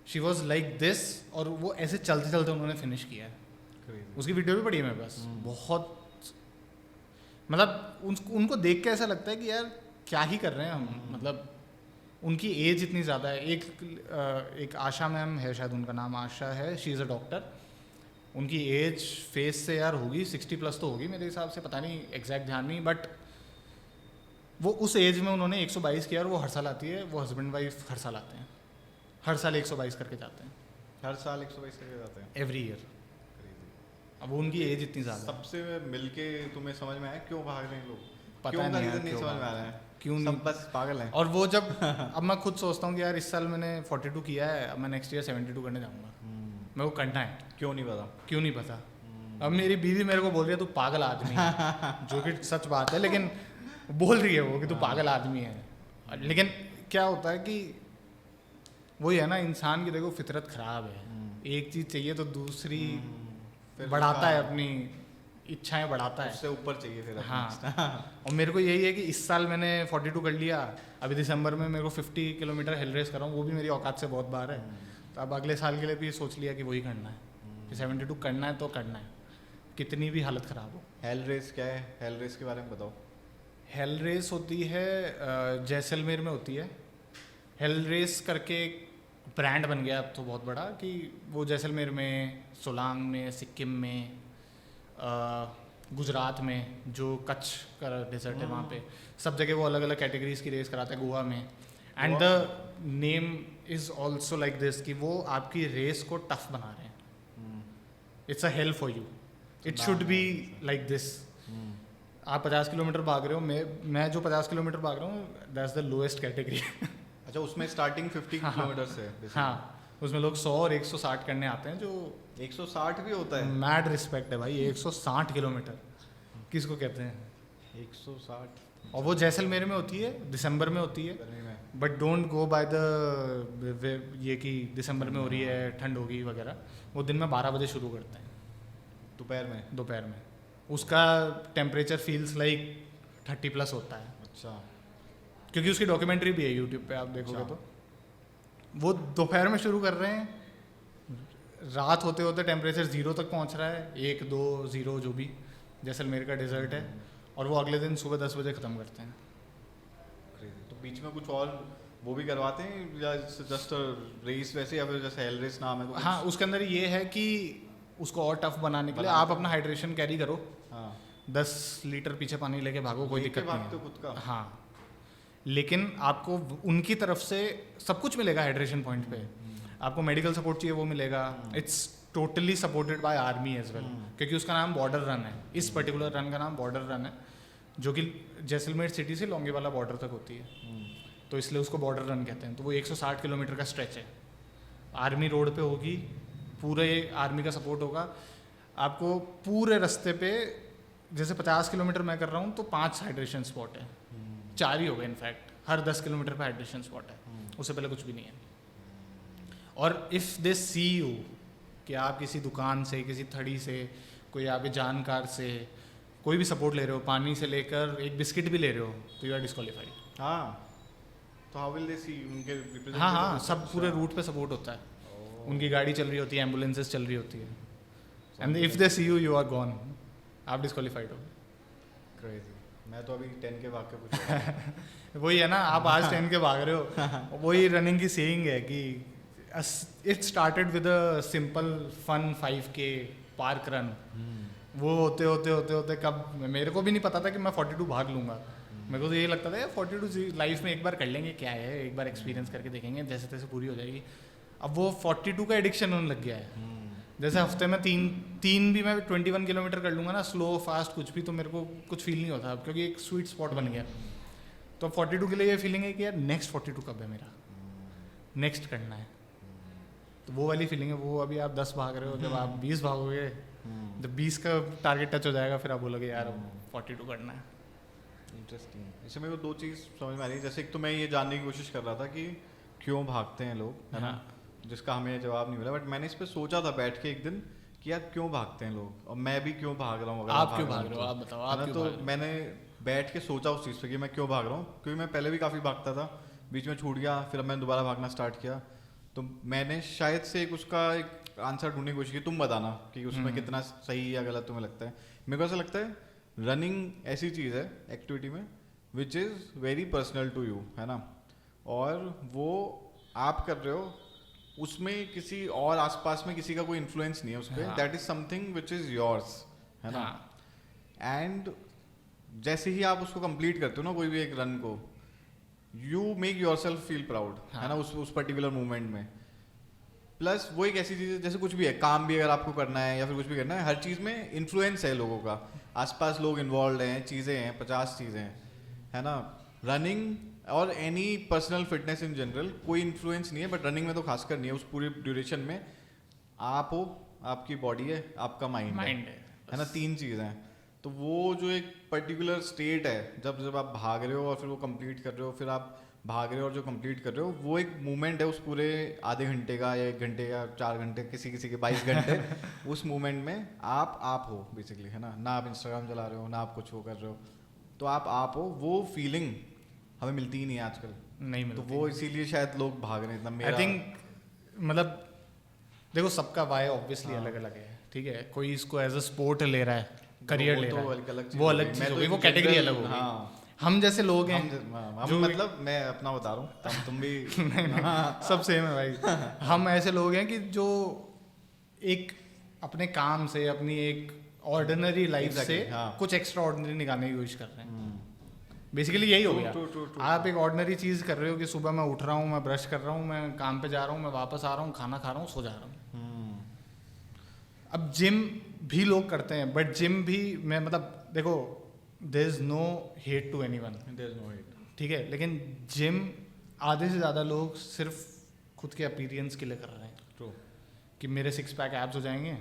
She was like this, और वो ऐसे चलते चलते उन्होंने फिनिश किया है। उसकी वीडियो भी पड़ी है मेरे पास। बहुत मतलब उनको देख के ऐसा लगता है कि यार क्या ही कर रहे हैं हम। मतलब उनकी एज इतनी ज़्यादा है। एक आशा मैम है, शायद उनका नाम आशा है, शी इज़ अ डॉक्टर। उनकी एज फेस से यार होगी 60+ तो होगी मेरे हिसाब से, पता नहीं एग्जैक्ट ध्यान नहीं, बट वो उस एज में उन्होंने 122 किया और वो हर साल आती है, वो हस्बैंड वाइफ हर साल आते हैं, हर साल 122 करके जाते हैं, हर साल 122 करके जाते हैं। Every year. अब वो उनकी एज इतनी ज़्यादा है। सबसे मिलके तुम्हें समझ में आया क्यों भाग रहे हैं लोग? पता क्यों का नहीं यार, रीजन नहीं क्यों समझ में भाग आ रहा रहे है? क्यों सब नहीं। बस पागल हैं। और वो जब अब मैं खुद सोचता हूँ कि यार इस साल मैंने 42 किया है, अब मैं नेक्स्ट ईयर 72 करने जाऊँगा, मेरे को करना है, क्यों नहीं पता? क्यों नहीं पता। अब मेरी बीवी मेरे को बोल रही है तू पागल आदमी है, जो कि सच बात है, लेकिन बोल रही है वो कि तू पागल आदमी है। लेकिन क्या होता है कि वही है ना, इंसान की देखो फितरत खराब है, एक चीज़ चाहिए तो दूसरी फिर बढ़ाता है, उसका- अपनी इच्छाएं बढ़ाता है। उससे ऊपर चाहिए फिर। हाँ, और मेरे को यही है कि इस साल मैंने 42 कर लिया, अभी दिसंबर में मेरे को 50 किलोमीटर हिल रेस कर रहा हूँ, वो भी मेरी औकात से बहुत बाहर है। तो अब अगले साल के लिए भी सोच लिया कि वही करना है, कि 72 करना है तो करना है, कितनी भी हालत ख़राब हो। हेल रेस क्या है? हेल रेस के बारे में बताओ। हेल रेस होती है जैसलमेर में होती है। हेल रेस करके एक ब्रांड बन गया अब तो बहुत बड़ा, कि वो जैसलमेर में, सोलांग में, सिक्किम में, गुजरात में जो कच्छ का डेजर्ट है वहाँ पे, सब जगह वो अलग अलग कैटेगरीज की रेस कराते हैं, गोवा में। And the name is also like this, कि वो आपकी रेस को टफ बना रहे हैं। It's a help for you, it should be like this. आप 50 किलोमीटर भाग रहे हो, मैं जो 50 किलोमीटर भाग रहा हूँ, दैट्स द लोएस्ट कैटेगरी। अच्छा, उसमें स्टार्टिंग 50 किलोमीटर से है? हाँ, उसमें लोग 100 और 160 करने आते हैं, जो 160 भी होता है? मैड रिस्पेक्ट है भाई। 160 किलोमीटर किसको कहते हैं? 160। और वो जैसलमेर में होती है, दिसंबर में होती है। गर्मी में? But don't go by the ये कि दिसंबर में हो रही है, ठंड होगी वगैरह। वो दिन में 12 बजे शुरू करते हैं, दोपहर में? दोपहर में। उसका टेम्परेचर फील्स लाइक 30+ होता है, अच्छा। क्योंकि उसकी डॉक्यूमेंट्री भी है यूट्यूब पे, आप देखोगे अच्छा। तो। वो दोपहर में शुरू कर रहे हैं, रात होते होते टेम्परेचर 0 तक पहुंच रहा है, 1, 2, 0 जो भी जैसलमेर का डेजर्ट है, और वो अगले दिन सुबह 10 बजे ख़त्म करते हैं। Crazy। तो बीच में कुछ और वो भी करवाते हैं या जस्ट रेस वैसे, या फिर जैसे हेल रेस नाम है तो? हाँ, उसके अंदर ये है कि उसको और टफ बनाने के लिए आप अपना हाइड्रेशन कैरी करो। हाँ। 10 लीटर पीछे पानी लेके भागो, कोई लेके दिक्कत नहीं भागते है। हो खुद का? हाँ, लेकिन आपको उनकी तरफ से सब कुछ मिलेगा हाइड्रेशन पॉइंट पे। आपको मेडिकल सपोर्ट चाहिए वो मिलेगा। It's totally supported by army as well, क्योंकि उसका नाम बॉर्डर रन है। इस पर्टिकुलर रन का नाम बॉर्डर रन है, जो कि जैसलमेर सिटी से लोंगेवाला बॉर्डर तक होती है, तो इसलिए उसको बॉर्डर रन कहते हैं। तो वो 160 किलोमीटर का स्ट्रेच है, आर्मी रोड पे होगी, पूरे आर्मी का सपोर्ट होगा आपको पूरे रास्ते पे। जैसे 50 किलोमीटर मैं कर रहा हूँ तो 5 हाइड्रेशन स्पॉट है, 4 ही हो गए इनफैक्ट, हर 10 किलोमीटर पे हाइड्रेशन स्पॉट है, उससे पहले कुछ भी नहीं है। और इफ़ दे सी यू कि आप किसी दुकान से, किसी थड़ी से, कोई आपके जानकार से कोई भी सपोर्ट ले रहे हो, पानी से लेकर एक बिस्किट भी ले रहे हो, तो यू आर डिस्क्वालीफाइड। हाँ, तो हाउ विल दे सी उनके representative? हाँ हाँ, सब पूरे रूट पे सपोर्ट होता है। उनकी गाड़ी चल रही होती है, एम्बुलेंसेस चल रही होती है, and if they see you, you are gone, आप डिस्क्वालीफाइड हो। Crazy। मैं तो अभी 10 के भाग के कुछ वही है ना, आप आज 10 के भाग रहे हो। वही रनिंग की सेइंग है कि it started with a simple fun 5K park run. वो होते होते होते होते कब मेरे को भी नहीं पता था कि मैं 42 भाग लूँगा। मेरे को तो यही लगता था 42 लाइफ में एक बार कर लेंगे, क्या है, एक बार एक्सपीरियंस करके देखेंगे, जैसे तैसे पूरी हो जाएगी। अब वो 42 का एडिक्शन होने लग गया है। जैसे हफ्ते में तीन भी मैं 21 किलोमीटर कर लूँगा ना, स्लो फास्ट कुछ भी, तो मेरे को कुछ फील नहीं होता अब, क्योंकि एक स्वीट स्पॉट बन गया। तो 42 के लिए ये फीलिंग है कि यार नेक्स्ट 42 कब है मेरा, नेक्स्ट करना है। तो वो वाली फीलिंग है। वो अभी आप 10 भाग रहे हो, जब आप 20 भागोगे, जब 20 का टारगेट टच हो जाएगा, फिर आप बोलोगे यार अब 42 करना है। इंटरेस्टिंग। इससे मेरे को 2 चीज़ समझ में आ रही है। जैसे एक तो मैं ये जानने की कोशिश कर रहा था कि क्यों भागते हैं लोग, है ना, जिसका हमें जवाब नहीं मिला। बट मैंने इस पर सोचा था बैठ के एक दिन कि यार क्यों भागते हैं लोग, और मैं भी क्यों भाग रहा हूँ। अगर आप क्यों भाग रहे हो, आप बताओ, आप क्यों तो भाग रहे हो? मैंने बैठ के सोचा उस चीज़ पे कि मैं क्यों भाग रहा हूँ, क्योंकि मैं पहले भी काफ़ी भागता था, बीच में छूट गया, फिर अब मैंने दोबारा भागना स्टार्ट किया। तो मैंने शायद से उसका एक आंसर ढूंढने की कोशिश की। तुम बताना कि उसमें कितना सही या गलत तुम्हें लगता है। मेरे को ऐसा लगता है रनिंग ऐसी चीज़ है एक्टिविटी में which is very personal to you, है ना, और वो आप कर रहे हो, उसमें किसी और आसपास में किसी का कोई इन्फ्लुएंस नहीं है उस पर। That is something which is yours, है ना। एंड जैसे ही आप उसको कंप्लीट करते हो ना कोई भी एक रन को, you make your self feel proud, है ना, उस पर्टिकुलर मोमेंट में। प्लस वो एक ऐसी चीज़ है, जैसे कुछ भी है, काम भी अगर आपको करना है या फिर कुछ भी करना है, हर चीज़ में इन्फ्लुएंस है लोगों का, आसपास लोग इन्वॉल्व हैं, चीज़ें हैं, 50 चीज़ें हैं, है ना। रनिंग और any personal fitness in general कोई इन्फ्लुएंस नहीं है, बट रनिंग में तो खासकर नहीं है। उस पूरी ड्यूरेशन में आप हो, आपकी बॉडी है, आपका माइंड है ना, 3 चीज़ें हैं। तो वो जो एक पर्टिकुलर स्टेट है, जब आप भाग रहे हो और फिर वो कंप्लीट कर रहे हो, फिर आप भाग रहे हो और जो कंप्लीट कर रहे हो, वो एक मूवमेंट है उस पूरे आधे घंटे का या 1 घंटे का, 4 घंटे, किसी किसी के 22 घंटे उस मूवमेंट में आप हो बेसिकली, है ना। ना आप इंस्टाग्राम चला रहे हो, ना आप कुछ वो कर रहे हो, तो आप हो। वो फीलिंग हमें मिलती ही नहीं है आजकल, नहीं मिलती। तो वो इसीलिए शायद लोग भाग रहे हैं इतना। आई थिंक मतलब देखो सबका वाई ऑब्वियसली अलग अलग है, ठीक है। कोई इसको एज अ स्पोर्ट ले रहा है, करियर ले रहा है, वो अलग चीज हो गई, वो कैटेगरी अलग हो गई। हम जैसे लोग हैं जो मतलब मैं अपना बता रहा हूँ, तुम भी सब सेम है भाई। हम ऐसे लोग हैं कि जो एक अपने काम से, अपनी एक ऑर्डिनरी लाइफ से कुछ एक्स्ट्रा ऑर्डिनरी निकालने की कोशिश कर रहे हैं। बेसिकली यही हो गया। आप एक ऑर्डिनरी चीज़ कर रहे हो कि सुबह मैं उठ रहा हूँ, मैं ब्रश कर रहा हूँ, मैं काम पे जा रहा हूँ, मैं वापस आ रहा हूँ, खाना खा रहा हूँ, सो जा रहा हूँ। अब जिम भी लोग करते हैं, बट जिम भी मैं मतलब देखो, there is no hate to anyone, there is no hate, ठीक है। लेकिन जिम आधे से ज़्यादा लोग सिर्फ खुद के अपीयरेंस के लिए कर रहे हैं। ट्रू, कि मेरे 6 पैक एब्स हो जाएंगे,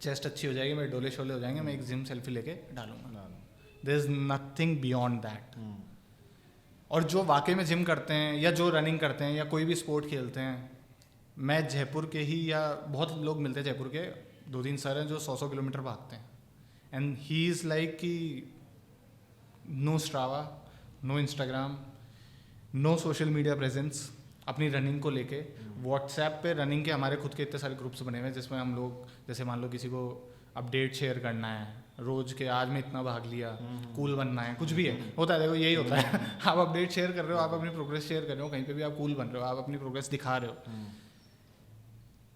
चेस्ट अच्छी हो जाएगी, मेरे डोले शोले हो जाएंगे, मैं एक जिम सेल्फी लेके डालूंगा। There is nothing beyond that. और जो वाकई में जिम करते हैं या जो रनिंग करते हैं या कोई भी स्पोर्ट खेलते हैं, मैं जयपुर के ही, या बहुत लोग मिलते हैं जयपुर के, 2-3 सर हैं जो 100 किलोमीटर भागते हैं, एंड ही इज़ लाइक कि no Strava, no Instagram, no social media presence अपनी रनिंग को लेके। व्हाट्सएप पे रनिंग के हमारे खुद के इतने सारे ग्रुप्स बने हुए हैं जिसमें हम लोग, जैसे मान लो किसी को अपडेट शेयर करना है रोज के, आज मैं इतना भाग लिया, कूल बनना है, कुछ भी है, होता है। देखो यही होता है, आप अपडेट शेयर कर रहे हो, आप अपनी प्रोग्रेस शेयर कर रहे हो, कहीं पे भी आप कूल बन रहे हो, आप अपनी प्रोग्रेस दिखा रहे हो।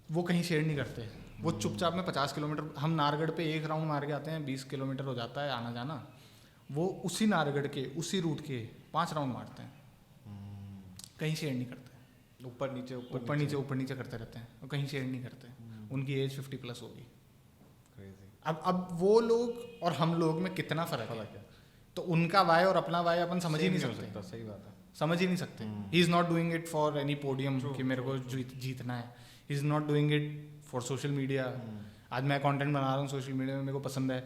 वो कहीं शेयर नहीं करते, वो चुपचाप में 50 किलोमीटर, हम नारगढ़ पे एक राउंड मार के आते हैं, 20 किलोमीटर हो जाता है आना जाना, वो उसी नारगढ़ के उसी रूट के 5 राउंड मारते हैं, कहीं शेयर नहीं करते। ऊपर नीचे ऊपर नीचे करते रहते हैं और कहीं शेयर नहीं करते। उनकी एज 50+ होगी। अब वो लोग और हम लोग में कितना फर्क है, तो उनका वाई और अपना वाई अपन समझ ही नहीं सकते। सही बात है, समझ ही नहीं सकते। He is not doing it for any podium कि मेरे को जीतना है, he is not doing it for social media. आज मैं कंटेंट बना रहा हूँ सोशल मीडिया में, मेरे को पसंद है,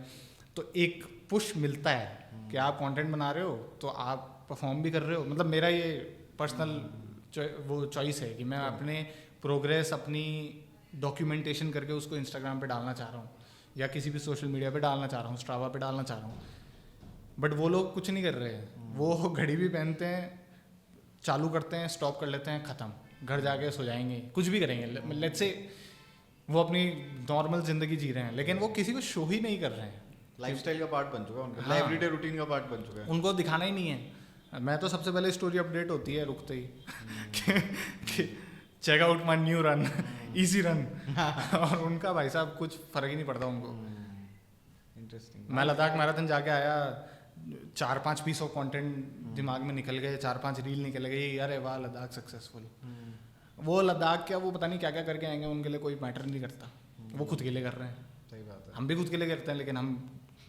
तो एक पुश मिलता है कि आप कंटेंट बना रहे हो तो आप परफॉर्म भी कर रहे हो। मतलब मेरा ये पर्सनल वो चॉइस है कि मैं अपने प्रोग्रेस, अपनी डॉक्यूमेंटेशन करके उसको इंस्टाग्राम पे डालना चाह रहा हूँ या किसी भी सोशल मीडिया पे डालना चाह रहा हूँ, स्ट्रावा पे डालना चाह रहा हूँ। बट वो लोग कुछ नहीं कर रहे हैं, वो घड़ी भी पहनते हैं, चालू करते हैं, स्टॉप कर लेते हैं, ख़त्म, घर जाके सो जाएंगे, कुछ भी करेंगे। लेट्स से वो अपनी नॉर्मल ज़िंदगी जी रहे हैं, लेकिन वो किसी को शो ही नहीं कर रहे हैं। लाइफस्टाइल का पार्ट बन चुका है उनका, एवरीडे रूटीन का पार्ट बन चुका है, उनको दिखाना ही नहीं है। मैं तो सबसे पहले स्टोरी अपडेट होती है रुकते ही, check out my new run, easy run. और उनका भाई साहब कुछ फर्क ही नहीं पड़ता उनको। इंटरेस्टिंग। मैं लद्दाख मैराथन जाके आया, 4-5 पीस ऑफ कंटेंट दिमाग में निकल गए, 4-5 रील निकल गई, अरे वाह लद्दाख सक्सेसफुल। वो लद्दाख क्या, वो पता नहीं क्या क्या करके आएंगे, उनके लिए कोई मैटर नहीं करता, वो खुद के लिए कर रहे हैं। सही बात है, हम भी खुद के लिए करते हैं, लेकिन हम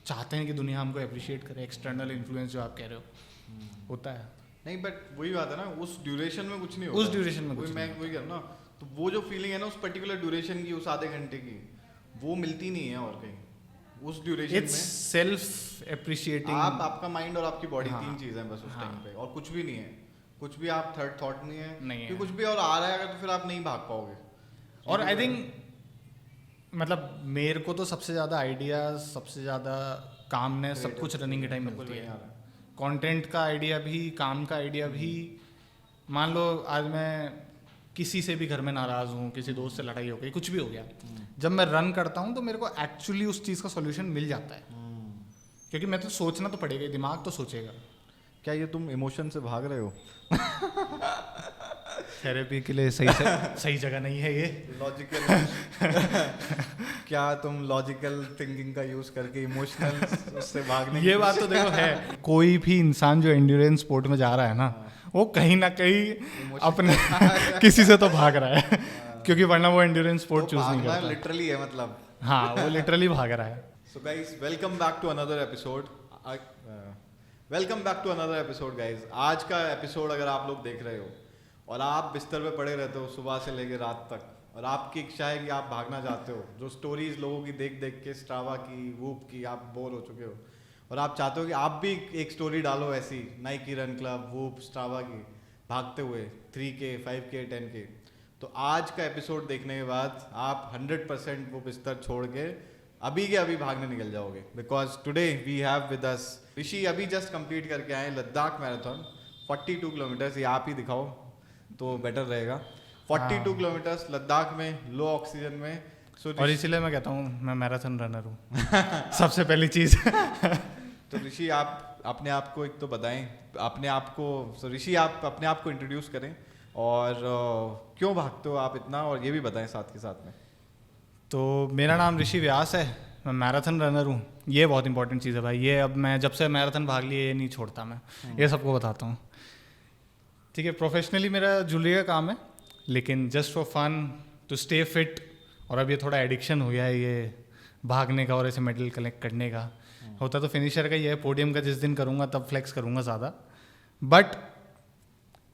चाहते हैं कि दुनिया हमको अप्रिशिएट करे। एक्सटर्नल इन्फ्लुएंस जो आप कह रहे हो होता है नहीं, बट वही बात है ना, उस ड्यूरेशन में कुछ नहीं होता, उस ड्यूरेशन में कुछ मैं वही कह रहा हूं ना, तो वो जो फीलिंग है ना उस पर्टिकुलर ड्यूरेशन की, उस आधे घंटे की, वो मिलती नहीं है और कहीं उस ड्यूरेशन में। It's self appreciating. आपका माइंड और आपकी बॉडी, 3 चीजें हैं बस उस टाइम पे, और कुछ भी नहीं है, कुछ भी आप थर्ड थॉट नहीं है कि कुछ भी और आ रहा है अगर, तो फिर आप नहीं भाग पाओगे। और आई थिंक मतलब मेरे को तो सबसे ज़्यादा आइडियाज, सबसे ज़्यादा कामनेस, सब कुछ रनिंग के टाइम मिलती है। कंटेंट का आइडिया भी, काम का आइडिया भी। मान लो आज मैं किसी से भी घर में नाराज़ हूँ, किसी दोस्त से लड़ाई हो गई, कुछ भी हो गया, जब मैं रन करता हूँ तो मेरे को एक्चुअली उस चीज़ का सॉल्यूशन मिल जाता है, क्योंकि मैं तो सोचना तो पड़ेगा, दिमाग तो सोचेगा। क्या ये तुम इमोशन से भाग रहे हो? थेरेपी के लिए सही जगह नहीं है ये। लॉजिकल क्या तुम लॉजिकल थिंकिंग का यूज करके इमोशनल उससे भागने ये बात तो देखो है, कोई भी इंसान जो एंड्योरेंस स्पोर्ट में जा रहा है ना, वो कहीं ना कहीं अपने किसी से तो भाग रहा है, क्योंकि वरना वो एंड्योरेंस स्पोर्ट चूज नहीं करता। लिटरली है मतलब। हाँ, वो लिटरली भाग रहा है। So guys, welcome back to another episode guys. आज का एपिसोड अगर आप लोग देख रहे हो और आप बिस्तर पे पड़े रहते हो सुबह से लेकर रात तक, और आपकी इच्छा है कि आप भागना चाहते हो, जो स्टोरीज लोगों की देख देख के, स्ट्रावा की, वूप की, आप बोर हो चुके हो और आप चाहते हो कि आप भी एक स्टोरी डालो ऐसी, Nike run club, whoop, Strava की, भागते हुए 3K, 5K, 10K। तो आज का एपिसोड देखने के बाद आप 100% वो बिस्तर छोड़ के अभी के अभी भागने निकल जाओगे, because today we have with us Rishi. अभी जस्ट कंप्लीट करके आए लद्दाख मैराथन 42 किलोमीटर्स। ये आप ही दिखाओ तो बेटर रहेगा। 42 किलोमीटर्स लद्दाख में, लो ऑक्सीजन में। और इसीलिए मैं कहता हूँ मैं मैराथन रनर हूँ सबसे पहली चीज। तो ऋषि, आप अपने आप को एक तो बताएं, अपने आप को। ऋषि, आप अपने आप को इंट्रोड्यूस करें और क्यों भागते हो आप इतना, और ये भी बताएं साथ के साथ में। तो मेरा नाम ऋषि व्यास है, मैं मैराथन रनर हूँ। ये बहुत इंपॉर्टेंट चीज़ है भाई, ये अब मैं जब से मैराथन भाग लिए ये नहीं छोड़ता मैं, ये सबको बताता हूँ। ठीक है, प्रोफेशनली मेरा ज्वेलरी का काम है, लेकिन just for fun to stay fit, और अब ये थोड़ा एडिक्शन हो गया है ये भागने का और ऐसे मेडल कलेक्ट करने का। होता तो फिनिशर का ही है, पोडियम का जिस दिन करूँगा तब फ्लेक्स करूँगा ज़्यादा, बट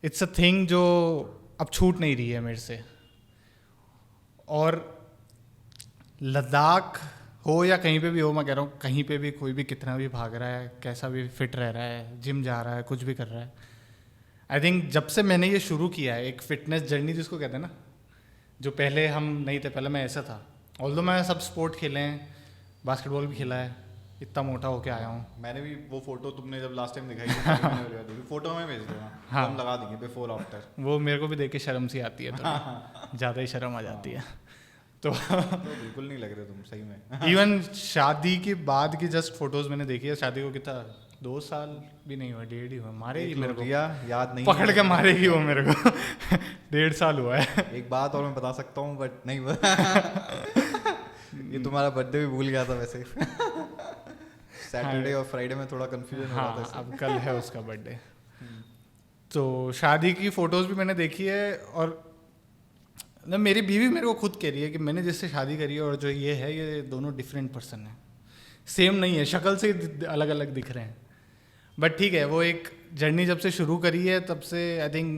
इट्स अ थिंग जो अब छूट नहीं रही है मेरे से। और लद्दाख हो या कहीं पे भी हो, मैं कह रहा हूँ कहीं पे भी कोई भी कितना भी भाग रहा है, कैसा भी फिट रह रहा है, जिम जा रहा है, कुछ भी कर रहा है, आई थिंक जब से मैंने ये शुरू किया है एक फिटनेस जर्नी जिसको कहते हैं ना, जो पहले हम नहीं थे, पहले मैं ऐसा था। ऑल्दो मैं सब स्पोर्ट खेले हैं, बास्केटबॉल भी खेला है, इतना मोटा होके आया हूँ। मैंने भी वो फोटो तुमने जब लास्ट टाइम दिखाई थी फोटो में भेज देना। हाँ, हम लगा देंगे बिफोर आफ्टर। वो मेरे को भी देख के शर्म सी आती है, तो ज़्यादा ही शर्म आ जाती है। तो बिल्कुल नहीं लग रहे तुम सही में। इवन शादी के बाद की जस्ट फोटोज मैंने देखी है, शादी को कितना 2 साल भी नहीं हुआ, 1.5 ही हुआ, मारेगी मेरे को, याद नहीं पकड़ के मारेगी वो मेरे को। 1.5 साल हुआ है। एक बात और मैं बता सकता हूँ, बट नहीं ये तुम्हारा बर्थडे भी भूल गया था वैसे। सैटरडे और फ्राइडे में थोड़ा कंफ्यूजन हो रहा था। अब कल है उसका बर्थडे। तो शादी की फोटोज भी मैंने देखी है, और ना मेरी बीवी मेरे को खुद कह रही है कि मैंने जिससे शादी करी है और जो ये है, ये दोनों डिफरेंट पर्सन हैं, सेम नहीं है, शक्ल से अलग अलग दिख रहे हैं। बट ठीक है, वो एक जर्नी जब से शुरू करी है तब से I think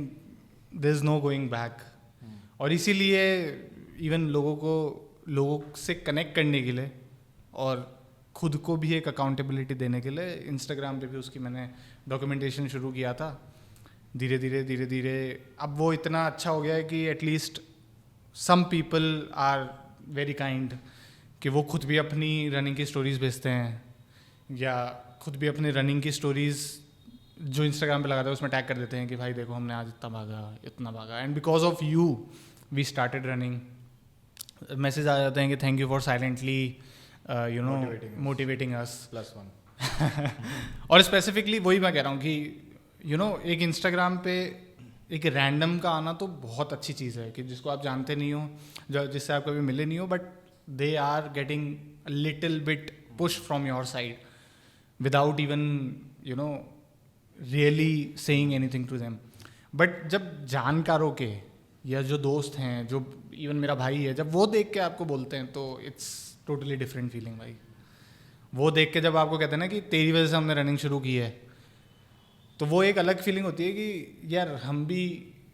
there is no going back. और इसीलिए इवन लोगों से कनेक्ट करने के लिए और खुद को भी एक अकाउंटेबिलिटी देने के लिए इंस्टाग्राम पे भी उसकी मैंने डॉक्यूमेंटेशन शुरू किया था। धीरे धीरे अब वो इतना अच्छा हो गया है कि at least some people are very kind कि वो खुद भी अपनी रनिंग की स्टोरीज भेजते हैं, या खुद भी अपनी रनिंग की स्टोरीज जो इंस्टाग्राम पे लगाते हैं उसमें टैग कर देते हैं कि भाई देखो हमने आज इतना भागा, and because of you we started running. Message आ जाते हैं कि thank you for silently you know motivating us +1। और स्पेसिफिकली वही मैं कह रहा हूँ कि एक इंस्टाग्राम पे एक रैंडम का आना तो बहुत अच्छी चीज़ है, कि जिसको आप जानते नहीं हो, जिससे आप कभी मिले नहीं हो, but they are getting a little bit push from your side without even really saying anything to them. But जब जानकारों के या जो दोस्त हैं, जो इवन मेरा भाई है, जब वो देख के आपको बोलते हैं तो इट्स टोटली डिफरेंट फीलिंग भाई। वो देख के जब आपको कहते हैं ना कि तेरी वजह से हमने रनिंग शुरू की है, तो वो एक अलग फीलिंग होती है कि यार हम भी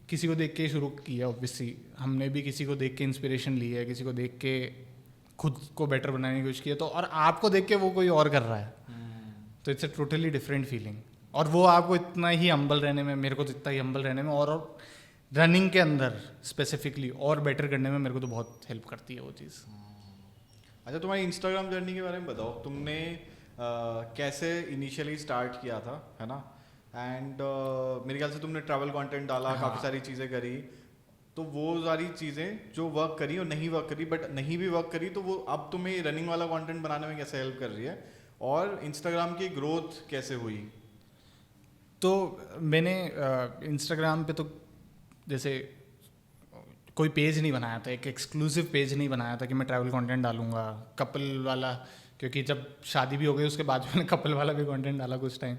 किसी को देख के शुरू किया है, ऑब्वियसली हमने भी किसी को देख के इंस्पिरेशन ली है, किसी को देख के खुद को बेटर बनाने की कोशिश की है, तो और आपको देख के वो कोई और कर रहा है, तो it's a totally different feeling. और वो आपको इतना ही हम्बल रहने में, मेरे को तो इतना ही हम्बल रहने में और रनिंग के अंदर स्पेसिफिकली और बेटर करने में मेरे को तो बहुत हेल्प करती है वो चीज़। अच्छा, तुम्हारी इंस्टाग्राम जर्नी के बारे में बताओ, तुमने कैसे इनिशियली स्टार्ट किया था, है ना? एंड मेरे ख्याल से तुमने ट्रैवल कंटेंट डाला, काफ़ी सारी चीज़ें करी, तो वो सारी चीज़ें जो वर्क करी और नहीं वर्क करी, बट नहीं भी वर्क करी, तो वो अब तुम्हें रनिंग वाला कंटेंट बनाने में कैसे हेल्प कर रही है, और इंस्टाग्राम की ग्रोथ कैसे हुई? तो मैंने इंस्टाग्राम पे तो जैसे कोई पेज नहीं बनाया था, एक एक्सक्लूसिव पेज नहीं बनाया था कि मैं ट्रैवल कंटेंट डालूंगा, कपल वाला, क्योंकि जब शादी भी हो गई उसके बाद मैंने कपल वाला भी कंटेंट डाला कुछ टाइम,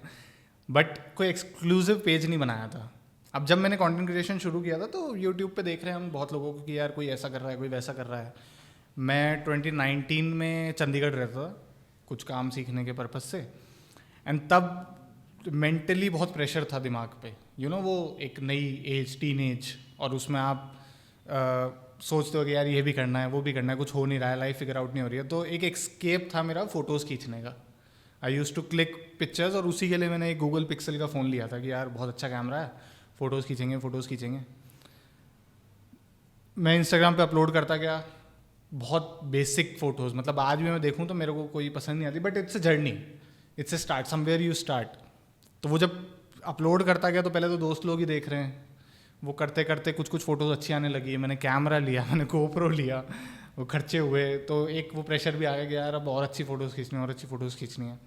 बट कोई एक्सक्लूसिव पेज नहीं बनाया था। अब जब मैंने कंटेंट क्रिएशन शुरू किया था तो यूट्यूब पे देख रहे हैं हम बहुत लोगों को कि यार कोई ऐसा कर रहा है, कोई वैसा कर रहा है। मैं 2019 में चंडीगढ़ रहता था कुछ काम सीखने के पर्पज़ से, एंड तब मेंटली बहुत प्रेशर था दिमाग पे, वो एक नई एज, टीन एज, और उसमें आप सोचते हो कि यार ये भी करना है, वो भी करना है, कुछ हो नहीं रहा है, लाइफ फिगर आउट नहीं हो रही है। तो एक एस्केप था मेरा फ़ोटोज़ खींचने का। आई यूज़ टू क्लिक पिक्चर्स, और उसी के लिए मैंने एक गूगल पिक्सल का फ़ोन लिया था कि यार बहुत अच्छा कैमरा है, फ़ोटोज़ खींचेंगे। मैं इंस्टाग्राम पे अपलोड करता गया बहुत बेसिक फ़ोटोज़, मतलब आज भी मैं देखूं तो मेरे को कोई पसंद नहीं आती, but it's a journey, it's a start, somewhere you start. तो वो जब अपलोड करता गया तो पहले तो दोस्त लोग ही देख रहे हैं, वो करते करते कुछ फ़ोटोज़ अच्छी आने लगी, मैंने कैमरा लिया, मैंने GoPro लिया, वो खर्चे हुए, तो एक वो प्रेशर भी आ गया कि यार अब और अच्छी फ़ोटोज़ खींचनी है।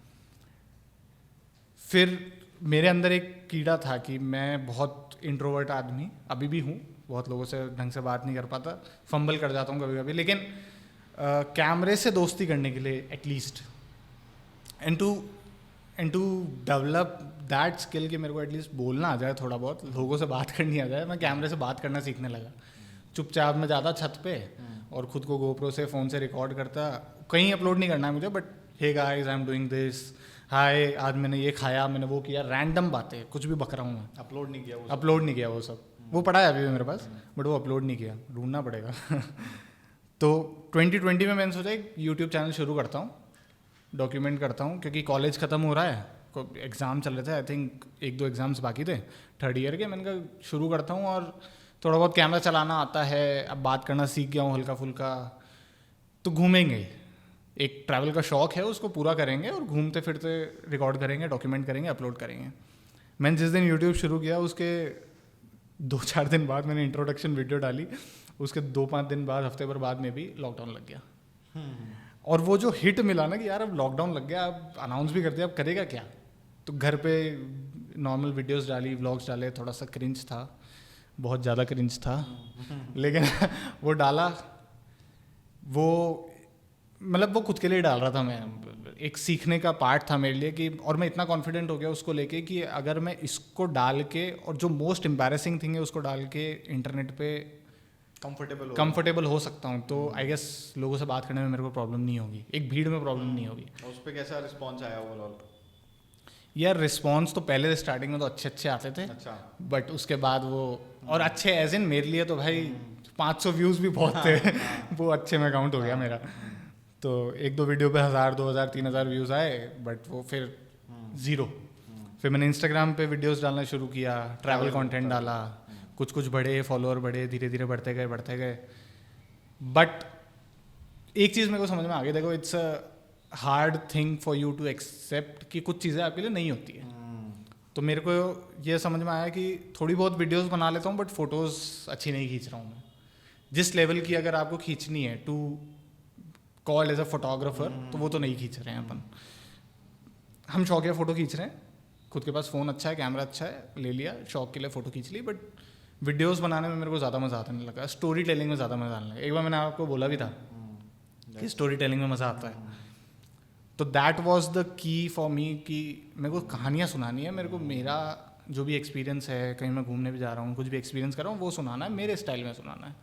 फिर मेरे अंदर एक कीड़ा था कि मैं बहुत इंट्रोवर्ट आदमी अभी भी हूँ, बहुत लोगों से ढंग से बात नहीं कर पाता, फंबल कर जाता हूँ कभी कभी, लेकिन कैमरे से दोस्ती करने के लिए at least, and to develop that skill कि मेरे को एटलीस्ट बोलना आ जाए, थोड़ा बहुत लोगों से बात करनी आ जाए, मैं कैमरे से बात करना सीखने लगा। चुपचाप मैं जाता छत पे और ख़ुद को GoPro से, फ़ोन से रिकॉर्ड करता, कहीं अपलोड नहीं करना है मुझे, but hey guys I am doing this, hi आज मैंने ये खाया, मैंने वो किया, रैंडम बातें, कुछ भी बक रहा हूँ मैं। अपलोड नहीं किया वो सब, वो पड़ा है अभी भी मेरे पास, बट वो अपलोड नहीं किया, ढूंढना पड़ेगा। तो 2020 में मैंने सोचा एक यूट्यूब चैनल शुरू करता हूँ, डॉक्यूमेंट करता हूँ, क्योंकि कॉलेज ख़त्म हो रहा है, एग्ज़ाम चल रहे थे, आई थिंक 1-2 एग्ज़ाम्स बाकी थे थर्ड ईयर के। मैंने कहा शुरू करता हूँ, और थोड़ा बहुत कैमरा चलाना आता है, अब बात करना सीख गया हूँ हल्का फुल्का, तो घूमेंगे, एक ट्रैवल का शौक़ है, उसको पूरा करेंगे और घूमते फिरते रिकॉर्ड करेंगे, डॉक्यूमेंट करेंगे, अपलोड करेंगे। मैंने जिस दिन यूट्यूब शुरू किया उसके 2-4 दिन बाद मैंने इंट्रोडक्शन वीडियो डाली, उसके 2-5 दिन बाद, हफ्ते भर बाद में भी लॉकडाउन लग गया। और वो जो हिट मिला ना कि यार अब लॉकडाउन लग गया, अब अनाउंस भी कर दिया, अब करेगा क्या, तो घर पे नॉर्मल वीडियोस डाली, व्लॉग्स डाले, थोड़ा सा क्रिंज था, बहुत ज़्यादा क्रिंज था, लेकिन वो डाला, वो मतलब वो खुद के लिए डाल रहा था मैं, एक सीखने का पार्ट था मेरे लिए कि, और मैं इतना कॉन्फिडेंट हो गया उसको लेके कि अगर मैं इसको डाल के, और जो मोस्ट एम्बैरेसिंग थिंग है उसको डाल के इंटरनेट पे कंफर्टेबल हो सकता हूँ, तो आई गेस लोगों से बात करने में मेरे को प्रॉब्लम नहीं होगी, एक भीड़ में प्रॉब्लम नहीं होगी। उस पर कैसा रिस्पॉन्स आया ओवरऑल? यार रिस्पॉन्स तो पहले स्टार्टिंग में तो अच्छे आते थे, अच्छा, बट उसके बाद वो, और अच्छे एज इन मेरे लिए तो भाई 500 व्यूज़ भी बहुत थे, वो अच्छे में काउंट हो गया मेरा। तो 1-2 वीडियो पे 1000, 2000, 3000 व्यूज़ आए, बट वो फिर 0। फिर मैंने इंस्टाग्राम पे वीडियोस डालना शुरू किया, ट्रैवल कंटेंट डाला, कुछ बढ़े, फॉलोअर बढ़े, धीरे धीरे बढ़ते गए। बट एक चीज़ मेरे को समझ में आ गई, देखो it's a hard thing for you to accept कि कुछ चीज़ें आपके लिए नहीं होती है। तो मेरे को ये समझ में आया कि थोड़ी बहुत वीडियोस बना लेता हूँ, बट फ़ोटोज़ अच्छी नहीं खींच रहा हूँ मैं, जिस लेवल की अगर आपको खींचनी है to call as a photographer, तो वो तो नहीं खींच रहे हैं अपन। हम शौकिया फ़ोटो खींच रहे हैं, खुद के पास फ़ोन अच्छा है, कैमरा अच्छा है, ले लिया, शौक के लिए फ़ोटो खींच ली, बट वीडियोस बनाने में मेरे को ज़्यादा मज़ा आने लगा, स्टोरी टेलिंग में ज़्यादा मज़ा आने लगा। एक बार मैंने आपको बोला भी था कि स्टोरी टेलिंग में मज़ा आता है, तो that was the key for me कि मेरे को कहानियाँ सुनानी है, मेरे को मेरा जो भी एक्सपीरियंस है, कहीं मैं घूमने भी जा रहा हूँ, कुछ भी एक्सपीरियंस कर रहा हूँ, वो सुनाना है, मेरे स्टाइल में सुनाना है,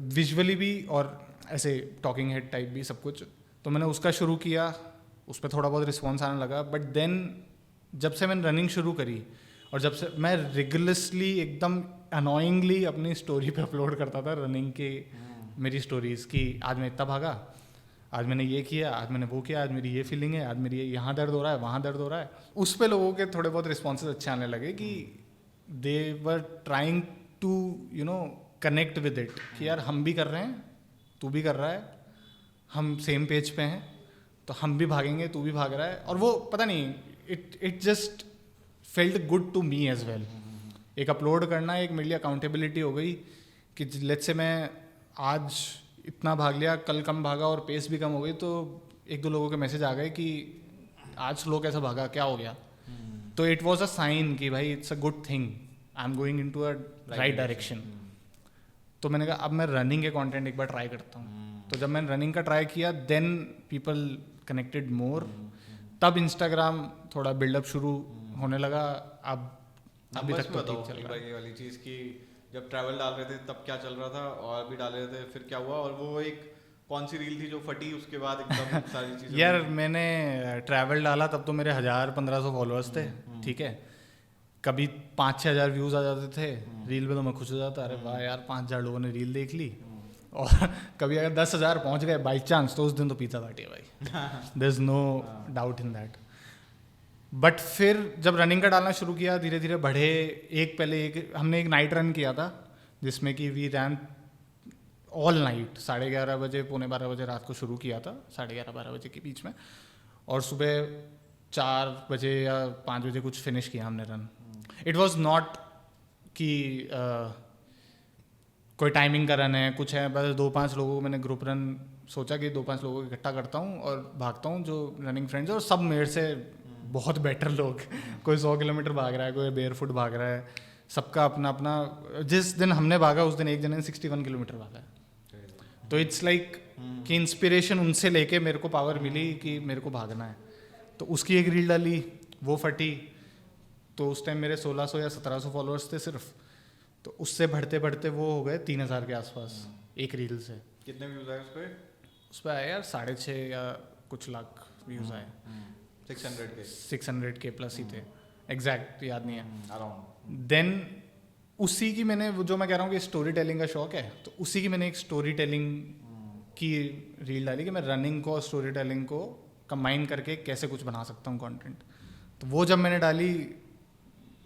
विजुअली भी और ऐसे टॉकिंग हेड टाइप भी, सब कुछ। तो मैंने उसका शुरू किया, उस पर थोड़ा बहुत रिस्पॉन्स आने लगा, बट देन जब से मैंने रनिंग शुरू करी, और जब से मैं रिगुलसली एकदम अनोइंगली अपनी स्टोरी पे अपलोड करता था रनिंग की मेरी स्टोरीज़, कि आज मैं इतना भागा, आज मैंने ये किया, आज मैंने वो किया, आज मेरी ये फीलिंग है, आज मेरी यहाँ दर्द हो रहा है, वहाँ दर्द हो रहा है, उस पे लोगों के थोड़े बहुत रिस्पॉन्सेज अच्छे आने लगे कि they were trying to connect with it, कि यार हम भी कर रहे हैं, तू भी कर रहा है, हम सेम पेज पे हैं, तो हम भी भागेंगे, तू भी भाग रहा है। और वो पता नहीं, it just felt good to me as well. एक अपलोड करना एक मेरे लिए अकाउंटेबिलिटी हो गई कि लेट्स से मैं आज इतना भाग लिया, कल कम भागा और पेस भी कम हो गई, तो 1-2 लोगों के मैसेज आ गए कि आज स्लो कैसा भागा, क्या हो गया। तो इट वॉज अ साइन कि भाई it's a good thing, I am going in to a right direction. तो मैंने कहा अब मैं रनिंग के कंटेंट एक बार ट्राई करता हूँ। तो जब मैंने रनिंग का ट्राई किया देन पीपल कनेक्टेड मोर, तब इंस्टाग्राम थोड़ा बिल्डअप शुरू होने लगा। अब अभी तक तो ठीक चल रहा है। ये वाली चीज़ की जब ट्रैवल डाल रहे थे तब क्या चल रहा था और अभी डाल रहे थे फिर क्या हुआ, और वो एक कौन सी रील थी जो फटी उसके बाद एकदम सारी चीज़ें यार मैंने ट्रैवल डाला तब तो मेरे 1,000-1,500 फॉलोअर्स थे, ठीक है। कभी 5-6 हज़ार व्यूज़ आ जाते थे रील पे तो मैं खुश हो जाता, अरे वाह यार 5,000 लोगों ने रील देख ली। और कभी अगर 10,000 पहुंच गए बाई चांस तो उस दिन तो पिज़्ज़ा पार्टी है भाई, there is no doubt in that. But फिर जब रनिंग का डालना शुरू किया धीरे धीरे बढ़े। हमने एक नाइट रन किया था जिसमें कि वी रैन ऑल नाइट, 11:30 बजे 11:45 बजे रात को शुरू किया था, 11:30-12 बजे के बीच में, और सुबह 4 बजे या 5 बजे कुछ फिनिश किया हमने रन। इट वॉज नॉट कि कोई टाइमिंग का रन है कुछ है, बस 2-5 लोगों को मैंने ग्रुप रन सोचा कि 2-5 लोगों को इकट्ठा करता हूँ और भागता हूँ जो रनिंग फ्रेंड्स, और सब मेरे से बहुत बेटर लोग, कोई 100 किलोमीटर भाग रहा है, कोई बेयर फुट भाग रहा है, सबका अपना अपना। जिस दिन हमने भागा उस दिन एक जने ने 61 किलोमीटर भागा है। तो इट्स लाइक कि इंस्पिरेशन उनसे लेके मेरे को पावर मिली कि मेरे को भागना है। तो उसकी एक रील डाली, वो फटी, तो उस टाइम मेरे 1,600 या 1,700 फॉलोअर्स थे सिर्फ। तो उससे बढ़ते बढ़ते वो हो गए 3,000 के आसपास एक रील से। कितने व्यूज आए उस पर आए यार 6.5 या कुछ लाख व्यूज आए। 600 के प्लस ही थे, एग्जैक्ट याद नहीं है अराउंड। देन उसी की मैंने वो जो मैं कह रहा हूँ कि स्टोरी टेलिंग का शौक है, तो उसी की मैंने एक स्टोरी टेलिंग की रील डाली कि मैं रनिंग को और स्टोरी टेलिंग को कंबाइन करके कैसे कुछ बना सकता हूँ कंटेंट। तो वो जब मैंने डाली,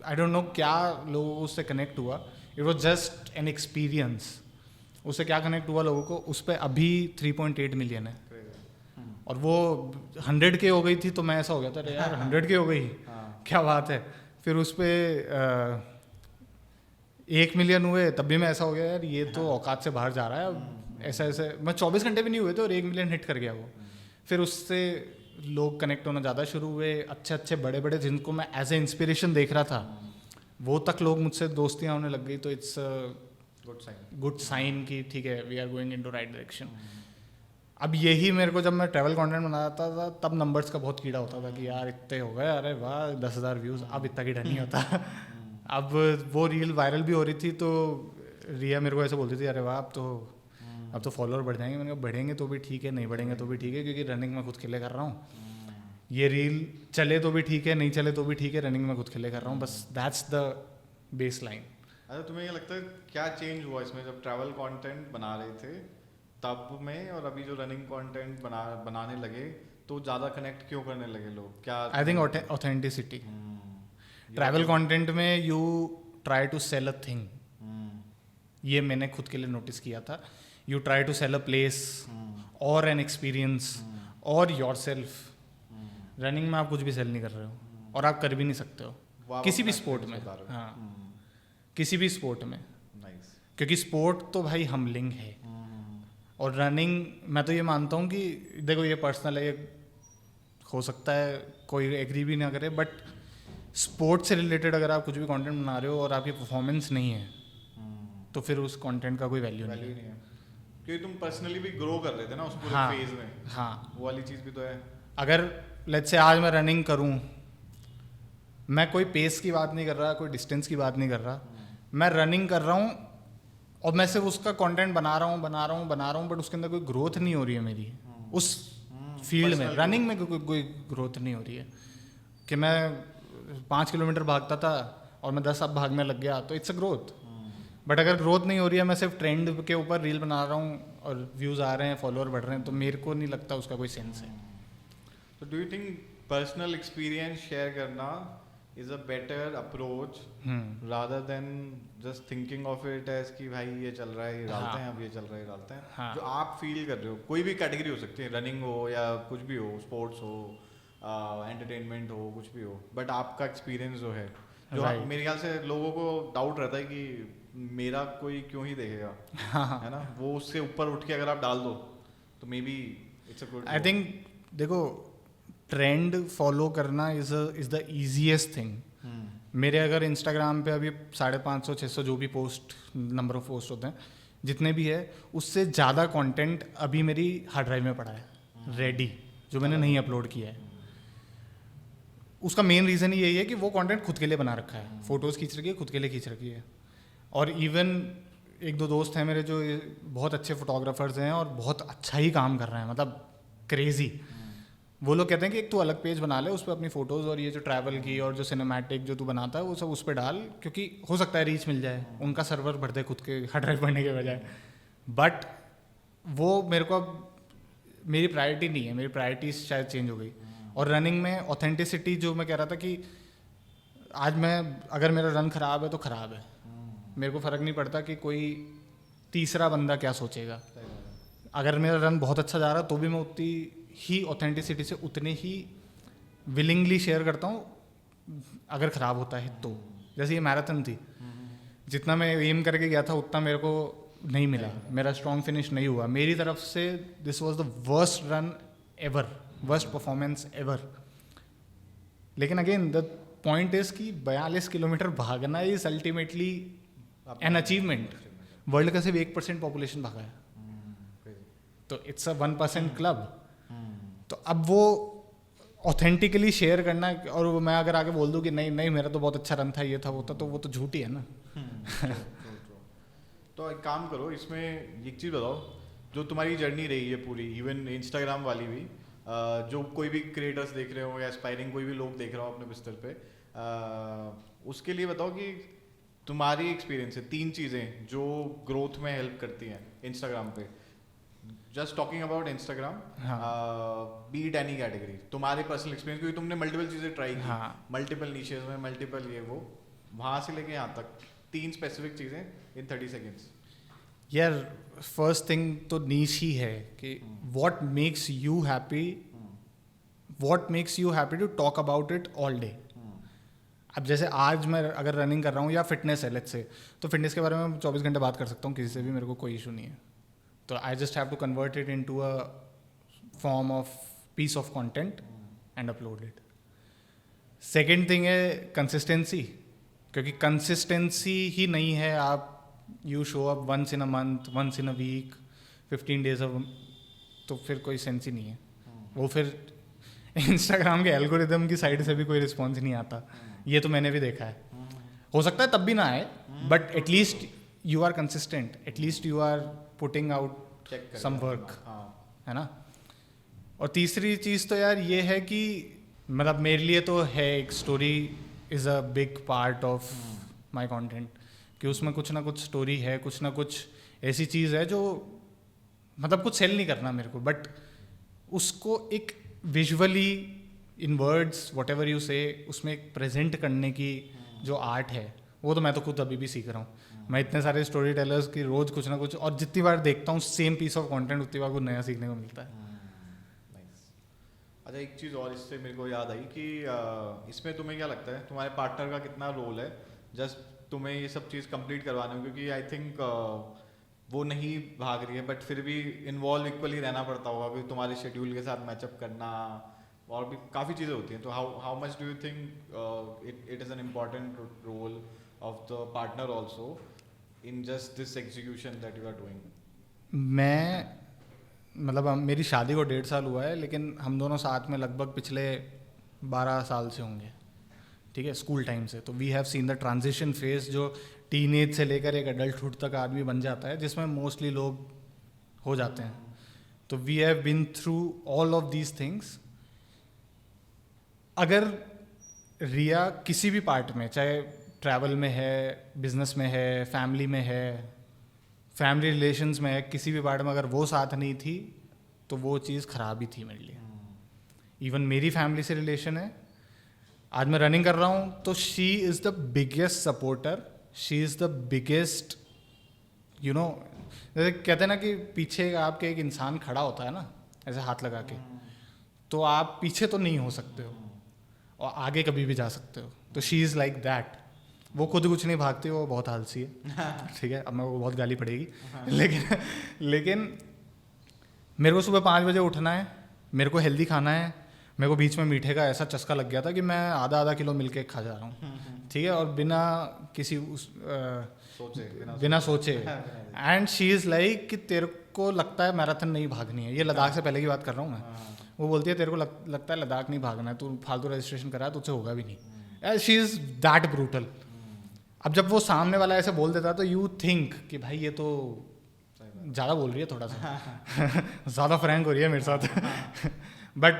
आई डोंट नो क्या लोगों को उससे कनेक्ट हुआ, it was just an experience. उससे क्या कनेक्ट हुआ लोगों को, उस पर अभी 3.8 मिलियन है, और वो 100 के हो गई थी तो मैं ऐसा हो गया था, अरे यार 100 के हो गई, क्या बात है। फिर उस पर 1 मिलियन हुए तब भी मैं ऐसा हो गया यार ये तो औकात से बाहर जा रहा है। ऐसा ऐसे मैं 24 घंटे भी नहीं हुए थे और 1 मिलियन हिट कर गया वो। फिर उससे लोग कनेक्ट होना ज़्यादा शुरू हुए, अच्छे अच्छे बड़े बड़े जिनको मैं एज ए इंस्पिरेशन देख रहा था वो तक लोग मुझसे दोस्तियाँ होने लग गई। तो इट्स गुड साइन कि ठीक है we are going in to right direction. अब यही मेरे को जब मैं ट्रैवल कंटेंट बनाता था तब नंबर्स का बहुत कीड़ा होता था कि यार इतने हो गए, अरे वाह 10,000 व्यूज़, अब इतना कीड़ा नहीं होता। अब वो रील वायरल भी हो रही थी तो रिया मेरे को ऐसे बोलती थी, अरे वाह अब तो फॉलोअर बढ़ जाएंगे। मैंने कहा बढ़ेंगे तो भी ठीक है, नहीं बढ़ेंगे तो भी ठीक है, क्योंकि रनिंग में खुद खेले कर रहा हूँ। ये रील चले तो भी ठीक है, नहीं चले तो भी ठीक है, रनिंग में खुद खेले कर रहा हूँ, बस दैट्स द बेस लाइन। अच्छा तुम्हें ये लगता है क्या चेंज हुआ इसमें जब ट्रैवल कंटेंट बना रहे थे तब में और अभी जो रनिंग कंटेंट बनाने लगे तो ज़्यादा कनेक्ट क्यों करने लगे लोग? क्या I think authenticity. Travel content में you try to sell a thing, ये मैंने खुद के लिए नोटिस किया था। You try to sell a place और एन एक्सपीरियंस और योर सेल्फ। रनिंग में आप कुछ भी सेल नहीं कर रहे हो और आप कर भी नहीं सकते हो किसी भी स्पोर्ट में। हाँ, किसी भी स्पोर्ट में, क्योंकि स्पोर्ट तो भाई हमलिंग है। और रनिंग मैं तो ये मानता हूँ कि देखो ये पर्सनल है, ये हो सकता है कोई एग्री भी ना करे, बट स्पोर्ट से रिलेटेड अगर आप कुछ भी कंटेंट बना रहे हो और आपकी परफॉर्मेंस नहीं है तो फिर उस कंटेंट का कोई वैल्यू नहीं है। क्योंकि तुम पर्सनली भी ग्रो कर रहे थे ना उस पूरे फेज में। हाँ, वो वाली चीज़ भी तो है। अगर लेट्स से आज मैं रनिंग करूँ, मैं कोई पेस की बात नहीं कर रहा, कोई डिस्टेंस की बात नहीं कर रहा, मैं रनिंग कर रहा हूँ और मैं सिर्फ उसका कंटेंट बना रहा हूँ, बट उसके अंदर कोई ग्रोथ नहीं हो रही है मेरी उस फील्ड में। रनिंग में कोई ग्रोथ नहीं हो रही है कि मैं 5 किलोमीटर भागता था और मैं 10 अब भागने लग गया तो इट्स अ ग्रोथ। बट अगर ग्रोथ नहीं हो रही है, मैं सिर्फ ट्रेंड के ऊपर रील बना रहा हूँ और व्यूज़ आ रहे हैं, फॉलोअर बढ़ रहे हैं, तो मेरे को नहीं लगता उसका कोई सेंस है। तो do you think personal experience share करना is a better approach rather than just thinking of it as कि भाई ये चल रहा है ये डालते हैं, अब ये चल रहा है डालते हैं? हाँ। जो आप फील कर रहे हो, कोई भी कैटेगरी हो सकती है, रनिंग हो या कुछ भी हो, स्पोर्ट्स हो, एंटरटेनमेंट हो, कुछ भी हो, बट आपका एक्सपीरियंस जो है, जो मेरे ख्याल से लोगों को डाउट रहता है कि मेरा कोई क्यों ही देखेगा, है ना, वो उससे ऊपर उठ के अगर आप डाल दो तो may be it's a good. I think देखो ट्रेंड फॉलो करना इज द ईजीएस्ट थिंग। मेरे अगर इंस्टाग्राम पे अभी 550-600 जो भी पोस्ट नंबर ऑफ पोस्ट होते हैं, जितने भी है उससे ज़्यादा कंटेंट अभी मेरी हार्ड ड्राइव में पड़ा है रेडी, जो मैंने नहीं अपलोड किया है। उसका मेन रीज़न ही यही है कि वो कंटेंट खुद के लिए बना रखा है, फ़ोटोज़ खींच रखी है, खुद के लिए खींच रखी है। और इवन एक दो दोस्त हैं मेरे जो बहुत अच्छे फोटोग्राफर्स हैं और बहुत अच्छा ही काम कर रहे हैं, मतलब क्रेज़ी। वो लोग कहते हैं कि एक तू अलग पेज बना ले, उस पर अपनी फ़ोटोज़ और ये जो ट्रैवल की और जो सिनेमैटिक जो तू बनाता है वो सब उस पर डाल, क्योंकि हो सकता है रीच मिल जाए, उनका सर्वर भर दे खुद के हार्ड ड्राइव भरने के बजाय। बट वो मेरे को अब मेरी प्रायोरिटी नहीं है, मेरी प्रायोरिटीज शायद चेंज हो गई। और रनिंग में ऑथेंटिसिटी, जो मैं कह रहा था कि आज मैं अगर मेरा रन ख़राब है तो ख़राब है, मेरे को फ़र्क नहीं पड़ता कि कोई तीसरा बंदा क्या सोचेगा। अगर मेरा रन बहुत अच्छा जा रहा तो भी मैं उतनी ही ऑथेंटिसिटी से उतने ही विलिंगली शेयर करता हूँ अगर ख़राब होता है तो। जैसे ये मैराथन थी, जितना मैं एम करके गया था उतना मेरे को नहीं मिला, मेरा स्ट्रॉन्ग फिनिश नहीं हुआ मेरी तरफ से। This was the worst run ever, worst performance ever. लेकिन अगेन द पॉइंट इज कि 42 किलोमीटर भागना is ultimately an achievement. World का सिर्फ 1% पॉपुलेशन भागा है, तो इट्स अ 1% क्लब। तो अब वो ऑथेंटिकली शेयर करना, और वो मैं अगर आगे बोल दूँ कि नहीं नहीं मेरा तो बहुत अच्छा रन था, ये था वो था, तो वो तो झूठ ही है ना। तो एक काम करो, इसमें एक चीज़ बताओ, जो तुम्हारी जर्नी रही है पूरी, इवन इंस्टाग्राम वाली भी, जो कोई भी क्रिएटर्स देख रहे हो या एस्पायरिंग कोई भी लोग देख रहे हो अपने बिस्तर पे, उसके लिए बताओ कि तुम्हारी एक्सपीरियंस है 3 चीज़ें जो ग्रोथ में हेल्प करती हैं इंस्टाग्राम पे। Just talking about Instagram, beat any category, तुम्हारे पर्सनल एक्सपीरियंस, क्योंकि तुमने मल्टीपल चीज़ें ट्राई की, मल्टीपल नीशेस में, मल्टीपल ये वो, वहाँ से लेके यहाँ तक 3 स्पेसिफिक चीज़ें इन 30 सेकेंड्स। यार फर्स्ट थिंग तो नीश ही है कि what makes you happy, what makes you happy to talk about it all day. अब जैसे आज मैं अगर रनिंग कर रहा हूँ या फिटनेस है लेट्स से, तो फिटनेस के बारे में 24 घंटे बात कर सकता हूँ किसी से भी, मेरे को कोई इशू नहीं है। तो I just have to convert it into a form of piece of content and upload it. Second thing है कंसिस्टेंसी, क्योंकि कंसिस्टेंसी ही नहीं है, आप you show up once in a month, once in a week, 15 days off, तो फिर कोई sense ही नहीं है। वो फिर इंस्टाग्राम के एल्गोरिदम की साइड से भी कोई रिस्पॉन्स नहीं आता, ये तो मैंने भी देखा है। हो सकता है तब भी ना आए, but at least you are consistent, at least you are putting out some work, है ना। और तीसरी चीज़ तो यार ये है कि मतलब मेरे लिए तो है, एक story is a big part of my content, कि उसमें कुछ ना कुछ स्टोरी है, कुछ ना कुछ ऐसी चीज़ है जो मतलब कुछ सेल नहीं करना मेरे को, बट उसको एक visually in words what ever you से उसमें एक प्रेजेंट करने की जो आर्ट है, वो तो मैं तो खुद अभी भी सीख रहा हूँ। मैं इतने सारे स्टोरी टेलर्स की रोज़ कुछ ना कुछ, और जितनी बार देखता हूँ सेम पीस ऑफ कंटेंट, उतनी बार कुछ नया सीखने को मिलता है। अच्छा, एक चीज़ और इससे मेरे को याद आई कि इसमें तुम्हें क्या लगता है तुम्हारे पार्टनर का कितना रोल है जस्ट तुम्हें ये सब चीज़ कंप्लीट करवाने में, क्योंकि आई थिंक वो नहीं भाग रही है बट फिर भी इन्वॉल्व इक्वली रहना पड़ता होगा, क्योंकि तुम्हारे शेड्यूल के साथ मैचअप करना और भी काफ़ी चीज़ें होती हैं। तो how much do you think it is an important role of the partner also in just this execution that you are doing? मैं मतलब मेरी शादी को 1.5 साल हुआ है, लेकिन हम दोनों साथ में लगभग पिछले 12 साल से होंगे, ठीक है, स्कूल टाइम से। तो we have seen the transition phase, जो टीनेज से लेकर एक एडल्टहुड तक आदमी बन जाता है, जिसमें मोस्टली लोग हो जाते हैं। तो we have been through all of these things. अगर रिया किसी भी पार्ट में, चाहे ट्रैवल में है, बिजनेस में है, फैमिली में है, फैमिली रिलेशंस में है, किसी भी पार्ट में अगर वो साथ नहीं थी तो वो चीज़ ख़राब ही थी मेरे लिए। इवन मेरी फैमिली से रिलेशन है, आज मैं रनिंग कर रहा हूँ तो she is the biggest supporter, she is the biggest, you know, जैसे कहते हैं ना कि पीछे आपके एक इंसान खड़ा होता है ना ऐसे हाथ लगा के, तो आप पीछे तो नहीं हो सकते हो और आगे कभी भी जा सकते हो। तो शी इज़ लाइक दैट। वो खुद कुछ नहीं भागती, वो बहुत आलसी है, ठीक है, अब मेरे को बहुत गाली पड़ेगी, लेकिन मेरे को सुबह 5 बजे उठना है, मेरे को हेल्दी खाना है, मेरे को बीच में मीठे का ऐसा चस्का लग गया था कि मैं आधा किलो मिल्क केक खा जा रहा हूँ ठीक है, और बिना किसी बिना सोचे एंड शी इज़ लाइक कि तेरे को लगता है मैराथन नहीं भागनी है, ये लद्दाख से पहले की बात कर रहा हूँ मैं। वो बोलती है तेरे को लगता है लद्दाख नहीं भागना है, तू फालतू रजिस्ट्रेशन करा तुझसे होगा भी नहीं। She is that brutal. अब जब वो सामने वाला ऐसे बोल देता है तो यू थिंक कि भाई ये तो ज़्यादा बोल रही है थोड़ा सा ज़्यादा फ्रैंक हो रही है मेरे साथ बट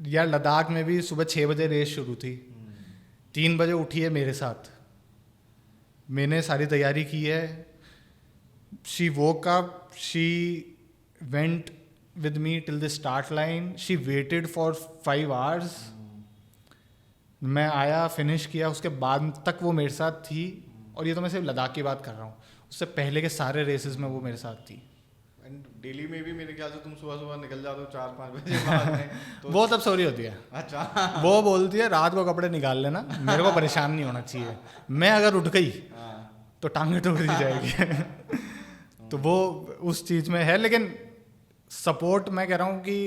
यार लद्दाख में भी सुबह 6 बजे रेस शुरू थी, 3 बजे उठी है मेरे साथ, मैंने सारी तैयारी की है। She woke up, she went with me till the start line, she waited for 5 hours. मैं आया, फिनिश किया, उसके बाद तक वो मेरे साथ थी। और ये तो मैं सिर्फ लद्दाख की बात कर रहा हूँ, उससे पहले के सारे रेसेस में वो मेरे साथ थी। दिल्ली में भी मेरे ख्याल से तुम सुबह सुबह निकल जाते हो 4-5 बजे भागने तो वो तब सो रही होती है। अच्छा वो बोलती है रात को कपड़े निकाल लेना, मेरे को परेशान नहीं होना चाहिए, मैं अगर उठ गई तो टांगे टूट दी जाएगी तो वो उस चीज़ में है। लेकिन सपोर्ट मैं कह रहा हूँ कि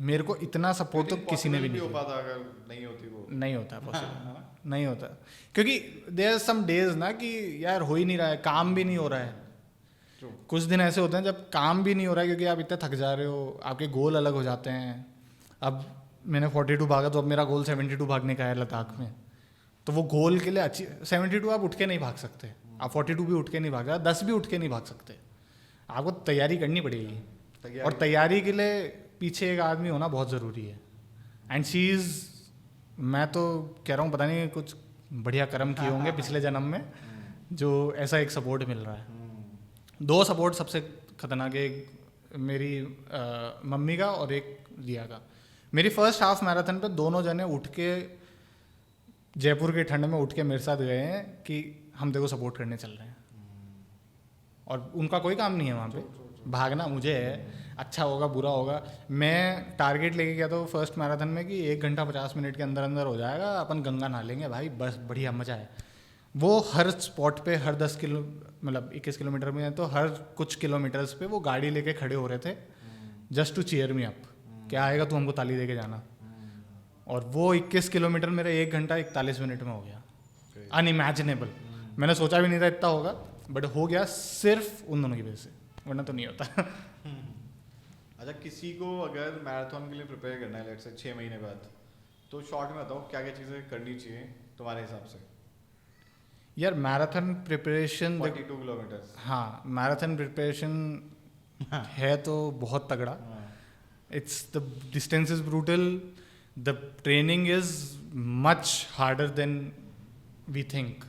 मेरे को इतना सपोर्ट तो किसी ने भी नहीं हो पाता अगर नहीं होती वो। नहीं होता पॉसिबल नहीं होता, क्योंकि देयर सम डेज ना कि यार हो ही नहीं रहा है, काम भी नहीं हो रहा है। कुछ दिन ऐसे होते हैं जब काम भी नहीं हो रहा है क्योंकि आप इतने थक जा रहे हो, आपके गोल अलग हो जाते हैं। अब मैंने 42 भागा तो अब मेरा गोल 72 भागने का है लद्दाख में, तो वो गोल के लिए अच्छी 72 आप उठ के नहीं भाग सकते, आप 42 भी उठ के नहीं भागा, 10 भी उठ के नहीं भाग सकते, आपको तैयारी करनी पड़ेगी। और तैयारी के लिए पीछे एक आदमी होना बहुत ज़रूरी है। एंड शी इज़, मैं तो कह रहा हूँ पता नहीं कुछ बढ़िया कर्म किए होंगे पिछले जन्म में जो ऐसा एक सपोर्ट मिल रहा है। 2 सपोर्ट सबसे खतरनाक, एक मेरी मम्मी का और एक रिया का। मेरी फर्स्ट हाफ मैराथन पे दोनों जने उठ के जयपुर के ठंड में उठ के मेरे साथ गए हैं कि हम देखो सपोर्ट करने चल रहे हैं, और उनका कोई काम नहीं है वहाँ पे, भागना मुझे है, अच्छा होगा बुरा होगा। मैं टारगेट लेके गया था फर्स्ट मैराथन में कि 1 घंटा 50 मिनट के अंदर अंदर हो जाएगा, अपन गंगा नहा लेंगे भाई, बस बढ़िया मज़ा है। वो हर स्पॉट पे हर 10 किलो मतलब 21 किलोमीटर में है तो हर कुछ किलोमीटर्स पे वो गाड़ी लेके खड़े हो रहे थे just to cheer me up, क्या आएगा तू हमको ताली दे के जाना। और वो 21 किलोमीटर मेरा 1 घंटा 41 मिनट में हो गया, अनइमेजिनेबल। मैंने सोचा भी नहीं था इतना होगा, बट हो गया सिर्फ उन दोनों की वजह से, वरना तो नहीं होता। अच्छा, किसी को अगर मैराथन के लिए प्रिपेयर करना है लेट्स से 6 महीने बाद, तो शॉर्ट में बताओ क्या क्या चीज़ें करनी चाहिए तुम्हारे हिसाब से? यार मैराथन प्रिपरेशन 42 किलोमीटर, हाँ मैराथन प्रिपरेशन है तो बहुत तगड़ा। It's the distance is brutal, the training is much harder than we think.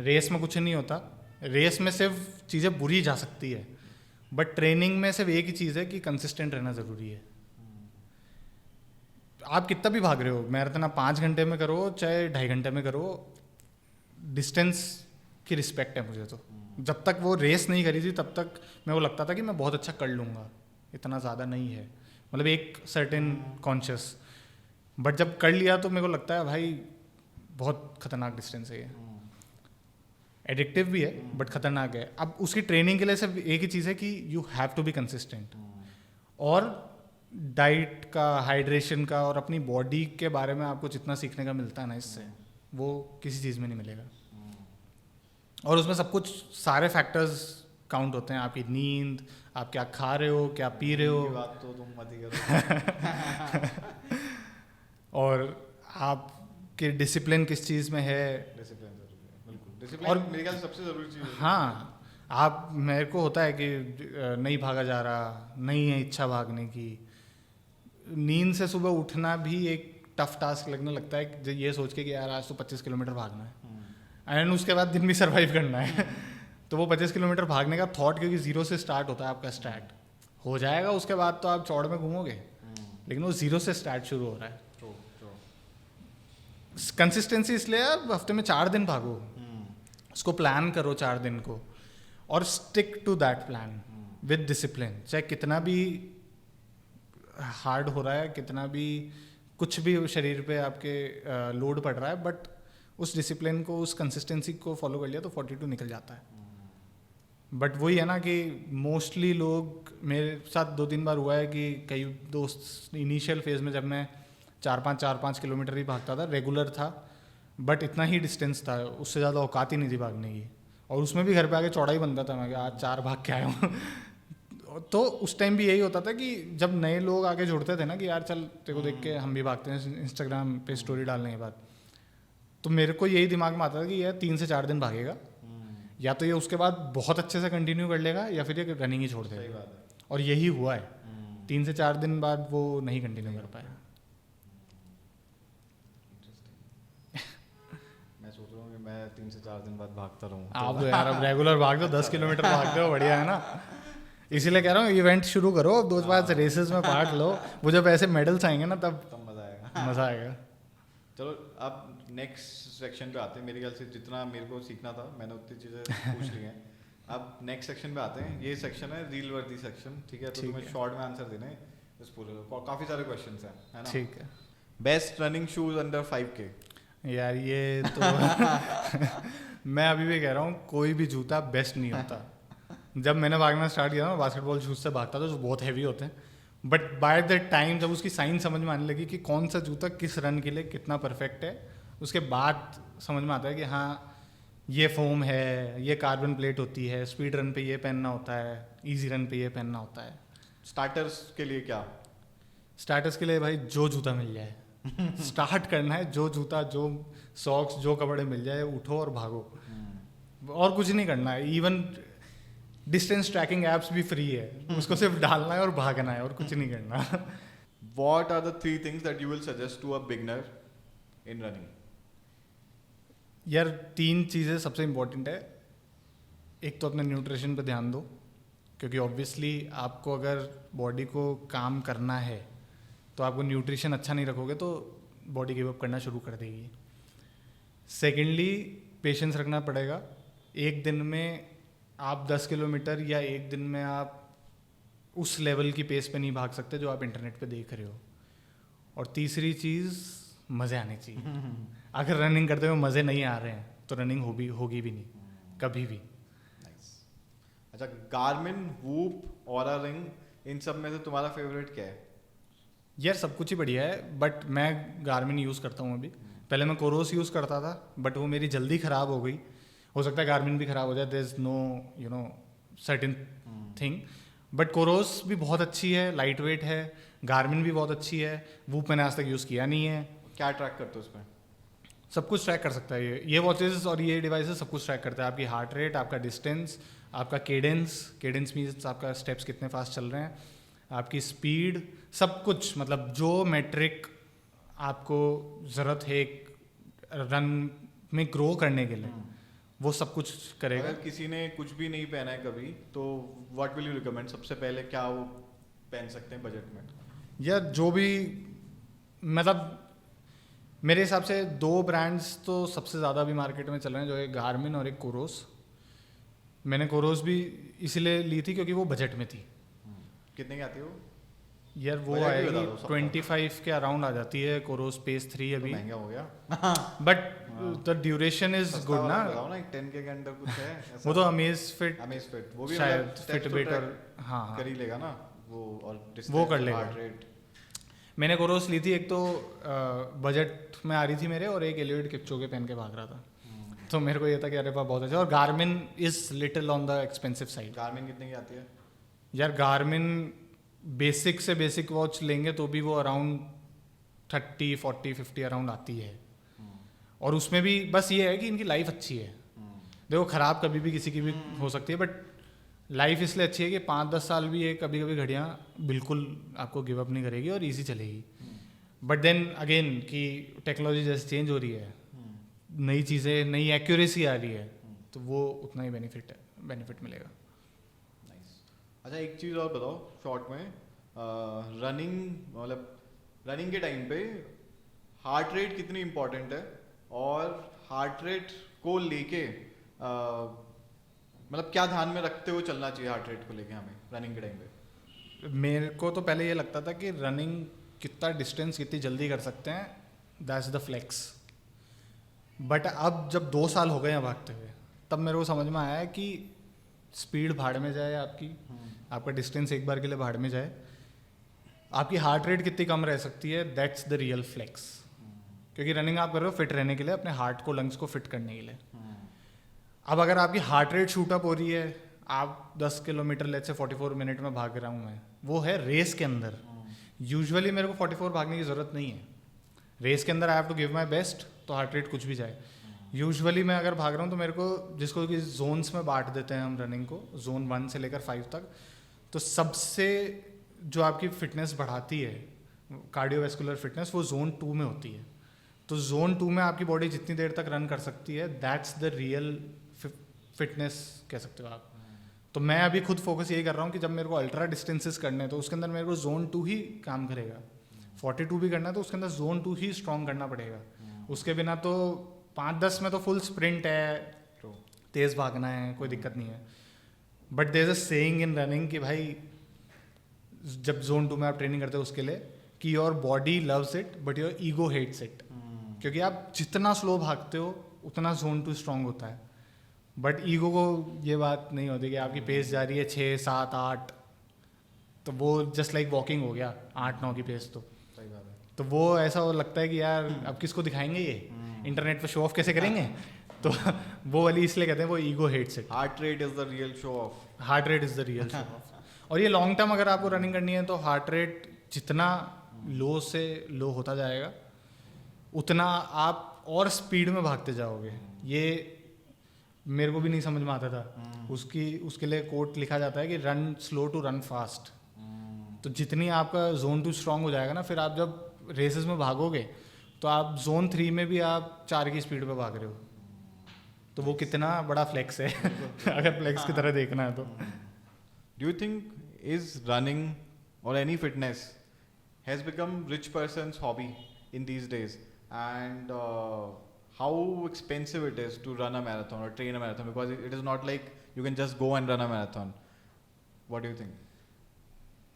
Race में कुछ नहीं होता, रेस में सिर्फ चीज़ें बुरी जा सकती है, बट ट्रेनिंग में सिर्फ एक ही चीज़ है कि कंसिस्टेंट रहना ज़रूरी है। आप कितना भी भाग रहे हो, मैराथन आप 5 घंटे में करो चाहे 2.5 घंटे में करो, डिस्टेंस की रिस्पेक्ट है मुझे तो। जब तक वो रेस नहीं करी थी तब तक मेरे को लगता था कि मैं बहुत अच्छा कर लूँगा, इतना ज़्यादा नहीं है, मतलब एक सर्टेन कॉन्शियस। बट जब कर लिया तो मेरे को लगता है भाई बहुत खतरनाक डिस्टेंस है ये, एडिक्टिव भी है बट खतरनाक है। अब उसकी ट्रेनिंग के लिए सिर्फ एक ही चीज़ है कि you have to be consistent, और डाइट का, हाइड्रेशन का, और अपनी बॉडी के बारे में आपको जितना सीखने का मिलता है ना इससे, वो किसी चीज़ में नहीं मिलेगा। और उसमें सब कुछ सारे फैक्टर्स काउंट होते हैं, आपकी नींद, आप क्या खा रहे हो, क्या पी रहे हो, बात तो तुम मत ही करो और आपके डिसिप्लिन किस चीज़ में है। डिसिप्लिन जरूरी है, बिल्कुल डिसिप्लिन और मेरे ख्याल से सबसे ज़रूरी चीज़ है। हाँ, आप, मेरे को होता है कि नहीं भागा जा रहा, नहीं है इच्छा भागने की, नींद से सुबह उठना भी एक टफ टास्क लगने लगता है ये सोच के कि यार आज तो 25 किलोमीटर भागना है, एंड उसके बाद दिन भी सर्वाइव करना है तो वो 25 किलोमीटर भागने का थॉट, क्योंकि 0 से स्टार्ट होता है आपका, स्टार्ट हो जाएगा उसके बाद तो आप चौड़ में घूमोगे, लेकिन वो 0 से स्टार्ट शुरू हो रहा है। कंसिस्टेंसी इसलिए आप हफ्ते में 4 दिन भागो, उसको प्लान करो 4 दिन को, और stick to that plan with discipline. चाहे कितना भी हार्ड हो रहा है, कितना भी कुछ भी शरीर पे आपके लोड पड़ रहा है, बट उस डिसिप्लिन को, उस कंसिस्टेंसी को फॉलो कर लिया तो 42 निकल जाता है। बट वही है ना कि मोस्टली लोग, मेरे साथ 2-3 बार हुआ है कि कई दोस्त इनिशियल फेज़ में जब मैं 4-5 किलोमीटर ही भागता था, रेगुलर था, बट इतना ही डिस्टेंस था, उससे ज़्यादा औकात ही नहीं थी भागने की, और उसमें भी घर पे आके चौड़ा ही बनता था, मैं आज 4 भाग के आया हूँ। तो उस टाइम भी यही होता था कि जब नए लोग आगे जुड़ते थे ना कि यार चल तेरे को देख के हम भी भागते हैं इंस्टाग्राम पे स्टोरी डालने के बाद, तो मेरे को यही दिमाग में आता था कि यार 3 से 4 दिन भागेगा, या तो ये उसके बाद बहुत अच्छे से कंटिन्यू कर लेगा या फिर ये रनिंग ही छोड़ सही देगा। बात है। और यही हुआ है, 3 से 4 दिन बाद वो नहीं कंटिन्यू कर पाया। मैं सोच रहा हूँ कि मैं 3 से 4 दिन बाद भागता रहूँ। आप तो यार अब रेगुलर भाग दो, 10 किलोमीटर भागते हो, बढ़िया है ना। इसीलिए कह रहा हूँ इवेंट शुरू करो, 2-5 रेसेस में पार्ट लो, वो जब ऐसे मेडल्स आएंगे ना तब मज़ा आएगा। मज़ा आएगा। चलो अब नेक्स्ट सेक्शन पे आते हैं। मेरे ख्याल से जितना मेरे को सीखना था मैंने उतनी चीज़ें पूछ ली हैं। अब नेक्स्ट सेक्शन पे आते हैं। ये सेक्शन है रील वर्दी सेक्शन, ठीक है। तो ठीक तुम्हें है। शॉर्ट में आंसर देने हैं इस पूरे, काफ़ी सारे क्वेश्चंस हैं, है ना। ठीक है best running shoes under 5K। यार, ये तो मैं अभी भी कह रहा हूँ कोई भी जूता बेस्ट नहीं होता। जब मैंने भागना स्टार्ट किया ना, बास्केटबॉल शूज से भागता था जो बहुत हैवी होते हैं, बट बाय द टाइम जब उसकी साइंस समझ में आने लगी कि कौन सा जूता किस रन के लिए कितना परफेक्ट है, उसके बाद समझ में आता है कि हाँ ये फोम है, ये कार्बन प्लेट होती है, स्पीड रन पे ये पहनना होता है, इजी रन पे ये पहनना होता है। स्टार्टर्स के लिए क्या? स्टार्टर्स के लिए भाई जो जूता मिल जाए स्टार्ट करना है, जो जूता, जो सॉक्स, जो कपड़े मिल जाए, उठो और भागो, और कुछ नहीं करना है। इवन डिस्टेंस ट्रैकिंग एप्स भी फ्री है, उसको सिर्फ डालना है और भागना है, और कुछ नहीं करना। What are the 3 things that you will suggest to a beginner in running? यार 3 चीज़ें सबसे इम्पोर्टेंट है। एक तो अपने न्यूट्रिशन पे ध्यान दो, क्योंकि ऑब्वियसली आपको अगर बॉडी को काम करना है तो आपको न्यूट्रिशन अच्छा नहीं रखोगे तो बॉडी गिव अप करना शुरू कर देगी। सेकेंडली पेशेंस रखना पड़ेगा। एक दिन में आप 10 किलोमीटर या एक दिन में आप उस लेवल की पेस पे नहीं भाग सकते जो आप इंटरनेट पे देख रहे हो। और तीसरी चीज़, मज़े आने चाहिए। अगर रनिंग करते हुए मज़े नहीं आ रहे हैं तो रनिंग होगी भी नहीं कभी भी। अच्छा, गार्मिन, वूप, ऑरा रिंग, इन सब में से तुम्हारा फेवरेट क्या है? यार सब कुछ ही बढ़िया है, बट मैं गार्मिन यूज़ करता हूँ अभी। पहले मैं कोरोस यूज़ करता था, बट वो मेरी जल्दी ख़राब हो गई। हो सकता है गार्मिन भी ख़राब हो जाए, there is no certain thing, but Coros भी बहुत अच्छी है, लाइट वेट है। गार्मिन भी बहुत अच्छी है। वूप मैंने आज तक यूज़ किया नहीं है। क्या ट्रैक करते हो उसमें? सब कुछ ट्रैक कर सकता है ये वॉचेस और ये डिवाइसेस सब कुछ ट्रैक करता है। आपकी हार्ट रेट, आपका डिस्टेंस, आपका केडेंस मीन्स आपका स्टेप्स कितने फास्ट चल रहे हैं, आपकी स्पीड, सब कुछ। मतलब जो मेट्रिक आपको ज़रूरत है एक रन में ग्रो करने के लिए, वो सब कुछ करेगा। अगर किसी ने कुछ भी नहीं पहना है कभी, तो व्हाट विल यू रिकमेंड? सबसे पहले क्या वो पहन सकते हैं बजट में? या जो भी, मतलब मेरे हिसाब से 2 ब्रांड्स तो सबसे ज़्यादा अभी मार्केट में चल रहे हैं, जो एक गार्मिन और एक कोरोस। मैंने कोरोस भी इसलिए ली थी क्योंकि वो बजट में थी। कितने की आती है वो? यार वो बजट भी आएगी बता दो सबका। 25 के अराउंड आ जाती है कोरोस पेस 3 तो अभी। महंगा हो गया। बट द ड्यूरेशन इज सस्ता गुड वाला ना। बताओ ना, 10K के अंदर कुछ है ऐसा? वो तो अमेज फिट, अमेज फिट, वो भी शायद मतलब steps फिटबिट तो और track हाँ कर ही लेगा ना वो, और वो distance, कर लेगा। heart rate। मैंने कोरोस ली थी, एक तो बजट में आ रही थी मेरे, और एक एलियड किपचोगे पहन के भाग रहा था। तो मेरे को ये था कि अरे वाह बहुत अच्छा। और Garmin is little on the expensive side. Garmin कितने की आती है? यार गार्मिन बेसिक से बेसिक वॉच लेंगे तो भी वो अराउंड 30, 40, 50 अराउंड आती है। और उसमें भी बस ये है कि इनकी लाइफ अच्छी है। देखो ख़राब कभी भी किसी की भी हो सकती है, बट लाइफ इसलिए अच्छी है कि 5-10 साल भी ये कभी कभी घड़ियाँ बिल्कुल आपको गिव अप नहीं करेगी और इजी चलेगी। बट देन अगेन कि टेक्नोलॉजी जैसे चेंज हो रही है, नई चीज़ें, नई एक्यूरेसी आ रही है, तो वो उतना ही बेनिफिट मिलेगा। अच्छा, एक चीज़ और बताओ शॉर्ट में, रनिंग मतलब रनिंग के टाइम पे हार्ट रेट कितनी इम्पोर्टेंट है, और हार्ट रेट को लेके मतलब क्या ध्यान में रखते हुए चलना चाहिए हार्ट रेट को लेके हमें रनिंग के टाइम पे? मेरे को तो पहले ये लगता था कि रनिंग कितना डिस्टेंस कितनी जल्दी कर सकते हैं, दैट्स द फ्लेक्स। बट अब जब 2 साल हो गए हैं भागते हुए, तब मेरे को समझ में आया है कि स्पीड भाड़ में जाए आपकी, आपका डिस्टेंस एक बार के लिए भाड़ में जाए, आपकी हार्ट रेट कितनी कम रह सकती है, दैट्स द रियल फ्लेक्स। क्योंकि रनिंग आप कर रहे हो फिट रहने के लिए, अपने हार्ट को, लंग्स को फिट करने के लिए। अब अगर आपकी हार्ट रेट शूट अप हो रही है, आप 10 किलोमीटर लेट्स से 44 मिनट में भाग रहा हूँ मैं, वो है रेस के अंदर। यूजुअली मेरे को 44 भागने की ज़रूरत नहीं है, रेस के अंदर I have to give my best, तो हार्ट रेट कुछ भी जाए। यूजुअली मैं अगर भाग रहा हूँ तो मेरे को, जिसको कि जोन्स में बांट देते हैं हम रनिंग को, जोन 1 से लेकर 5 तक, तो सबसे जो आपकी फिटनेस बढ़ाती है, कार्डियोवैस्कुलर फिटनेस, वो जोन 2 में होती है। तो जोन 2 में आपकी बॉडी जितनी देर तक रन कर सकती है, दैट्स द रियल फिटनेस कह सकते हो आप। तो मैं अभी खुद फोकस यही कर रहा हूँ कि जब मेरे को अल्ट्रा डिस्टेंसेस करने हैं तो उसके अंदर मेरे को जोन 2 ही काम करेगा। 42 भी करना है तो उसके अंदर जोन 2 ही स्ट्रॉन्ग करना पड़ेगा। उसके बिना तो 5-10 में तो फुल स्प्रिंट है, तेज़ भागना है, कोई दिक्कत नहीं है। But there is a saying in running कि भाई जब जोन 2 में आप ट्रेनिंग करते हो उसके लिए, कि your body loves it but your ego hates it. क्योंकि आप जितना स्लो भागते हो उतना जोन 2 स्ट्रॉन्ग होता है। बट ईगो को ये बात नहीं होती कि आपकी पेस जा रही है 6, 7, 8, तो वो जस्ट लाइक वॉकिंग हो गया 8-9 की पेस। तो सही बात है। तो वो ऐसा लगता है कि यार अब किसको दिखाएंगे, ये इंटरनेट पे शो ऑफ कैसे करेंगे। तो वो वाली इसलिए कहते हैं वो ego hates it. Heart rate is the real show off. Heart rate is the real show off. और ये लॉन्ग टर्म अगर आपको रनिंग करनी है तो हार्ट रेट जितना लो से लो होता जाएगा उतना आप और स्पीड में भागते जाओगे। ये मेरे को भी नहीं समझ में आता था। उसके लिए कोट लिखा जाता है कि run slow to run fast. तो जितनी आपका जोन 2 स्ट्रांग हो जाएगा ना, फिर आप जब रेसेस में भागोगे तो आप जोन 3 में भी आप 4 की स्पीड पे भाग रहे हो। तो वो कितना बड़ा फ्लेक्स है अगर फ्लेक्स की तरह देखना है तो। Do you think is running और any fitness has become rich persons hobby in these days, and how expensive it is to run a marathon or train a marathon, because it is not like you can just go and run a marathon. What do you think?